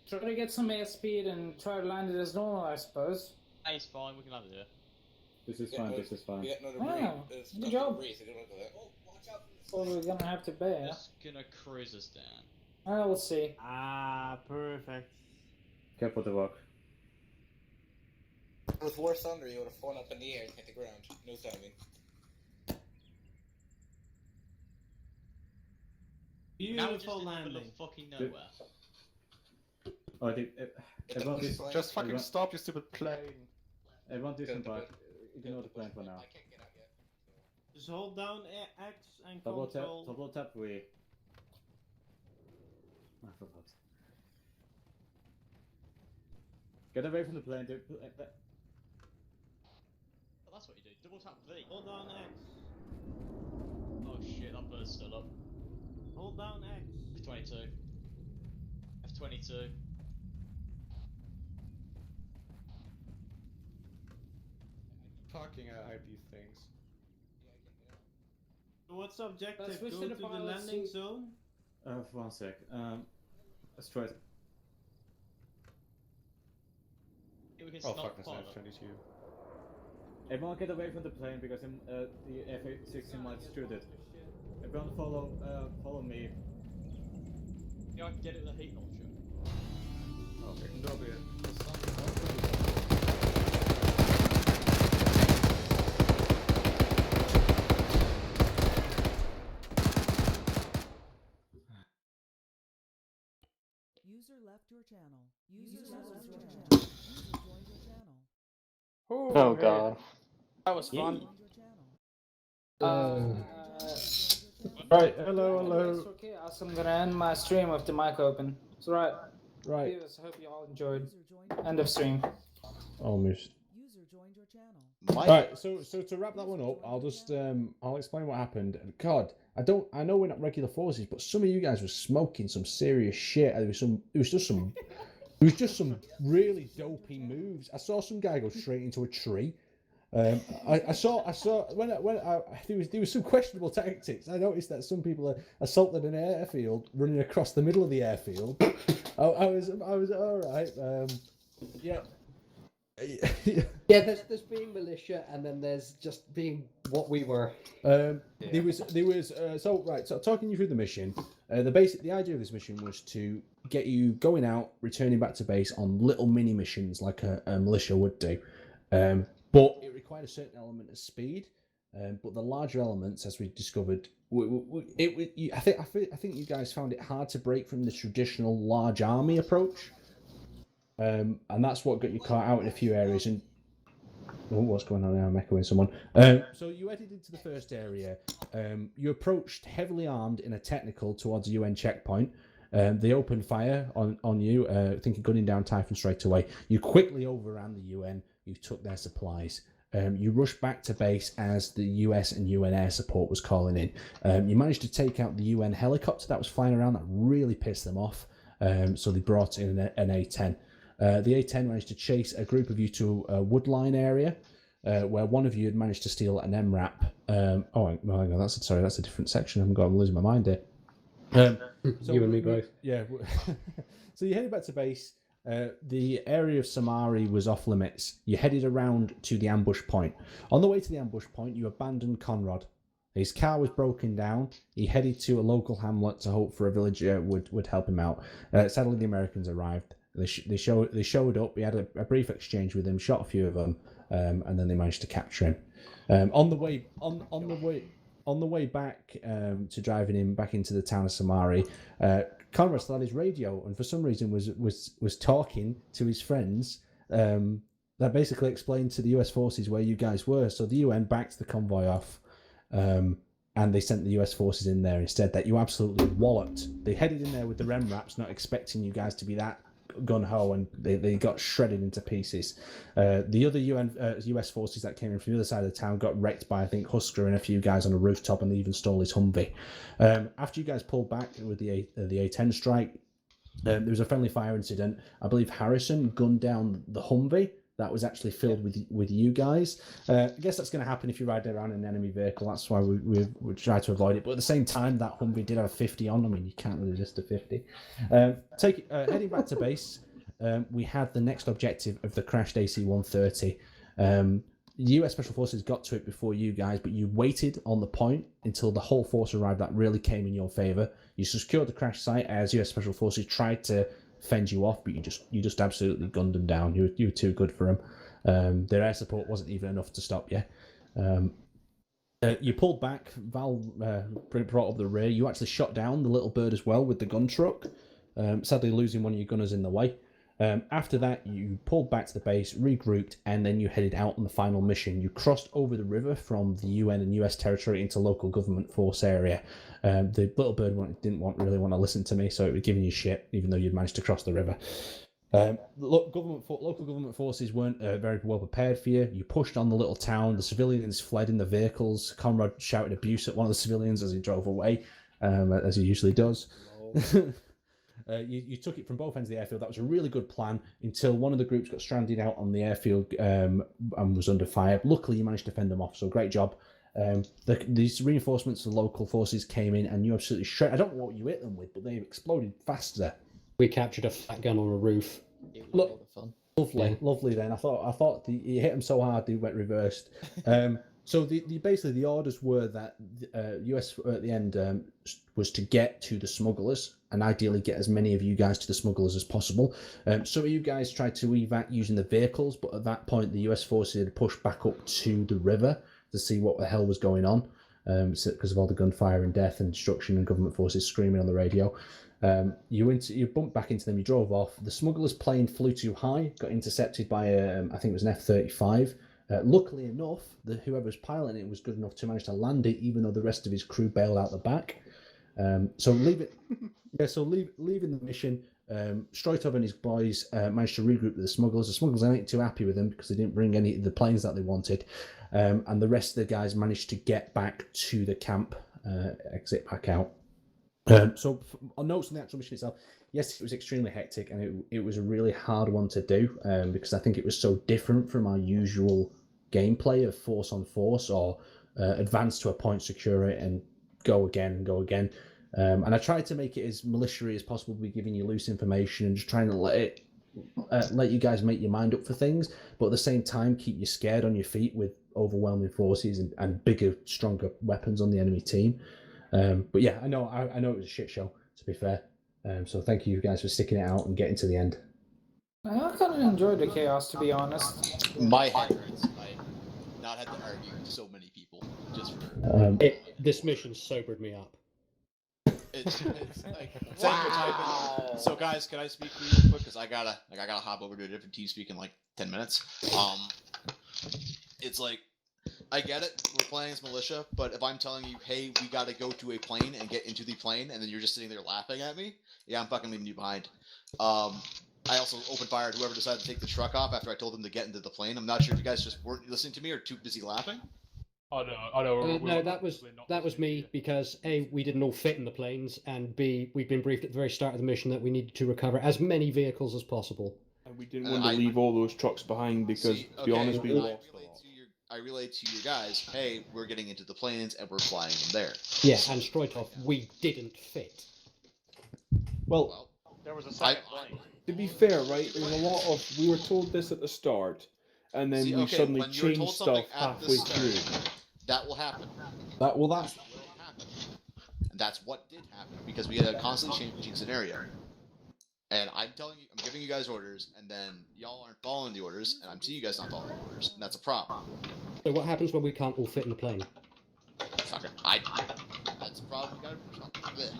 Try to get some airspeed and try to land it as normal, I suppose. Hey, it's fine. We can land it here. This is fine, this is fine. We got no Wow, debris. It's good got job. debris, so don't look at that. Well, we're gonna have to bear. Just gonna cruise us down. We'll see. Ah, perfect. Careful the rock. With War Thunder, you would have flown up in the air and hit the ground. No diving. Now we're just in the middle of fucking nowhere. Oh, I think everyone is Just fucking stop, you stupid plane. everyone disembark. Ignore the plane for now. Just hold down X and Double tap, control. double tap we. Ah, for fuck's sake. Get away from the plane, dude. But that's what you do. Double tap V. Hold down X. Oh shit, that bird's still up. Hold down X. F22. F22. Fucking hide these things. What's the objective? Let's switch Go to to the the pilot landing seat. zone? For 1 sec. Let's try it. We can Oh stop fuck, that's pilot. F-22. Everyone get away from the plane because the F-16 might shoot it. Everyone follow me. Yeah, I can get it with a heat launcher. Okay, go be it. User left your channel. User left your channel. User joined your channel. Oh god. That was fun. Right, hello. It's okay, I'm gonna end my stream with the mic open. It's alright. Right. Viewers, I hope you all enjoyed. End of stream. Almost. User joined your channel. Right, so to wrap that one up, I'll just I'll explain what happened. And God, I know we're not regular forces, but some of you guys were smoking some serious shit. It was just some really dopey moves. I saw some guy go straight into a tree. I saw when there was some questionable tactics. I noticed that some people assaulted an airfield running across the middle of the airfield. I was all right. Yeah. Yeah, there's being militia, and then there's just being what we were. There was so talking you through the mission. The idea of this mission was to get you going out, returning back to base on little mini missions like a militia would do. But it required a certain element of speed. But the larger elements, as we discovered, I think you guys found it hard to break from the traditional large army approach. And that's what got you caught out in a few areas. And what's going on now? I'm echoing someone. So you headed into the first area. You approached heavily armed in a technical towards a UN checkpoint. They opened fire on you, thinking gunning down Typhon straight away. You quickly overran the UN. You took their supplies. You rushed back to base as the US and UN air support was calling in. You managed to take out the UN helicopter that was flying around. That really pissed them off. So they brought in an A-10. The A-10 managed to chase a group of you to a woodline area where one of you had managed to steal an MRAP. Hang on, that's a different section. I'm losing my mind here. So You and me both. Yeah. So you headed back to base. The area of Samari was off limits. You headed around to the ambush point. On the way to the ambush point, you abandoned Conrad. His car was broken down. He headed to a local hamlet to hope for a villager would help him out. Sadly, the Americans arrived. They showed up. We had a brief exchange with him, shot a few of them, and then they managed to capture him. On the way back to driving him back into the town of Samari, Conrad still had his radio, and for some reason was talking to his friends. That basically explained to the US forces where you guys were. So the UN backed the convoy off, and they sent the US forces in there instead. That you absolutely walloped. They headed in there with the rem wraps, not expecting you guys to be that gun-ho, and they got shredded into pieces. The other US forces that came in from the other side of the town got wrecked by, I think, Husker and a few guys on a rooftop, and they even stole his Humvee. After you guys pulled back with the A-10 strike, there was a friendly fire incident. I believe Harrison gunned down the Humvee that was actually filled with you guys. I guess that's going to happen if you ride around in an enemy vehicle. That's why we try to avoid it. But at the same time, that Humvee did have a 50 on. I mean, you can't really resist a 50. Heading back to base, we had the next objective of the crashed AC-130. The US Special Forces got to it before you guys, but you waited on the point until the whole force arrived. That really came in your favor. You secured the crash site as US Special Forces tried to fend you off, but you just absolutely gunned them down. You were too good for them. Their air support wasn't even enough to stop you. You pulled back. Val brought up the rear. You actually shot down the little bird as well with the gun truck, sadly losing one of your gunners in the way. After that, you pulled back to the base, regrouped, and then you headed out on the final mission. You crossed over the river from the UN and US territory into local government force area. The little bird didn't really want to listen to me, so it was giving you shit, even though you'd managed to cross the river. Local government forces weren't very well prepared for you. You pushed on the little town. The civilians fled in the vehicles. Conrad shouted abuse at one of the civilians as he drove away, as he usually does. You took it from both ends of the airfield. That was a really good plan until one of the groups got stranded out on the airfield and was under fire. Luckily, you managed to fend them off, so great job. These reinforcements of the local forces came in and you absolutely shredded. I don't know what you hit them with, but they exploded faster. We captured a flat gun on a roof. Look, lovely. Then I thought you hit them so hard they went reversed. So basically the orders were that US at the end was to get to the smugglers and ideally get as many of you guys to the smugglers as possible. Some of you guys tried to evac using the vehicles, but at that point the US forces had pushed back up to the river to see what the hell was going on, because of all the gunfire and death and destruction and government forces screaming on the radio. You bumped back into them, you drove off. The smugglers' plane flew too high, got intercepted by I think it was an F-35. Luckily enough, whoever was piloting it was good enough to manage to land it, even though the rest of his crew bailed out the back. Leaving the mission, Stroitov and his boys managed to regroup with the smugglers. The smugglers ain't too happy with them because they didn't bring any of the planes that they wanted, and the rest of the guys managed to get back to the camp, exit back out. On notes on the actual mission itself, yes, it was extremely hectic and it was a really hard one to do because I think it was so different from our usual gameplay of force on force or advance to a point, secure it, and go again. And I tried to make it as militia as possible, be giving you loose information and just trying to let you guys make your mind up for things, but at the same time keep you scared on your feet with overwhelming forces and bigger, stronger weapons on the enemy team. But yeah, I know it was a shit show, to be fair. So thank you guys for sticking it out and getting to the end. I kind of enjoyed the chaos, to be honest. My head hurts. I've not had to argue with so many people just for. This mission sobered me up. It's like wow. So guys, can I speak for you real quick? Because I gotta hop over to a different team speak in like 10 minutes. It's like, I get it, we're playing as militia, but if I'm telling you, hey, we gotta go to a plane and get into the plane, and then you're just sitting there laughing at me, yeah, I'm fucking leaving you behind. I also opened fire at whoever decided to take the truck off after I told them to get into the plane. I'm not sure if you guys just weren't listening to me or too busy laughing. Oh no, no, that was me, because A, we didn't all fit in the planes, and B, we'd been briefed at the very start of the mission that we needed to recover as many vehicles as possible. And we didn't want to leave all those trucks behind because, to be honest, we lost. I relayed to your guys, hey, we're getting into the planes and we're flying them there. Yeah, and Stroitov, we didn't fit. Well, there was a second plane. To be fair, right, there was a lot of, we were told this at the start, and then we suddenly changed stuff halfway through. That will happen. That's will happen. And that's what did happen, because we had a constantly changing scenario. And I'm giving you guys orders, and then y'all aren't following the orders, and I'm seeing you guys not following the orders, and that's a problem. So what happens when we can't all fit in the plane? Sucker. That's a problem we gotta...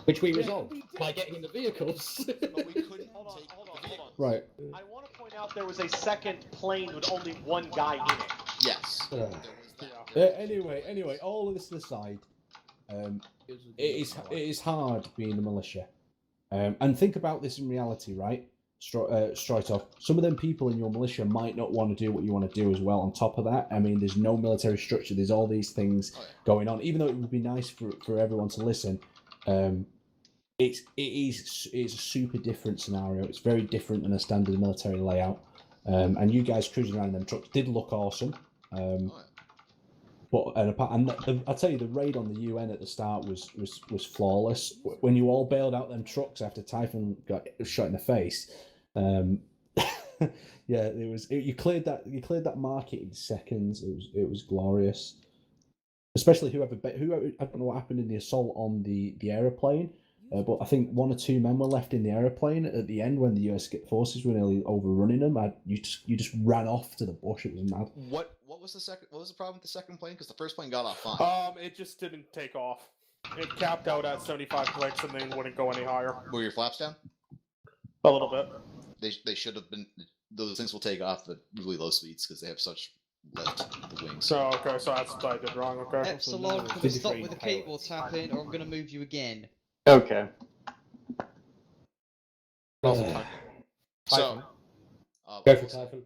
Which we resolved by getting in the vehicles. But we couldn't Hold on. Right. I want to point out there was a second plane with only one guy in it. Yes. Anyway, all of this aside, it is hard being a militia. And think about this in reality, right? Stroitov, some of them people in your militia might not want to do what you want to do as well. On top of that, I mean, there's no military structure. There's all these things going on. Even though it would be nice for everyone to listen, it's a super different scenario. It's very different than a standard military layout. And you guys cruising around in them trucks did look awesome. But I'll tell you, the raid on the UN at the start was flawless. When you all bailed out them trucks after Typhon got shot in the face, yeah, you cleared that market in seconds. It was glorious. Especially whoever I don't know what happened in the assault on the aeroplane, but I think 1 or 2 men were left in the aeroplane at the end when the US forces were nearly overrunning them. You just ran off to the bush. It was mad. What was the problem with the second plane? Because the first plane got off fine. It just didn't take off. It capped out at 75 clicks and then wouldn't go any higher. Were your flaps down? A little bit. They should have been. Those things will take off at really low speeds because they have such lift the wings. So that's what I did wrong. Okay. Epsilon, can we stop with the cable tapping, or I'm gonna move you again? Okay. So, Go for Typhon.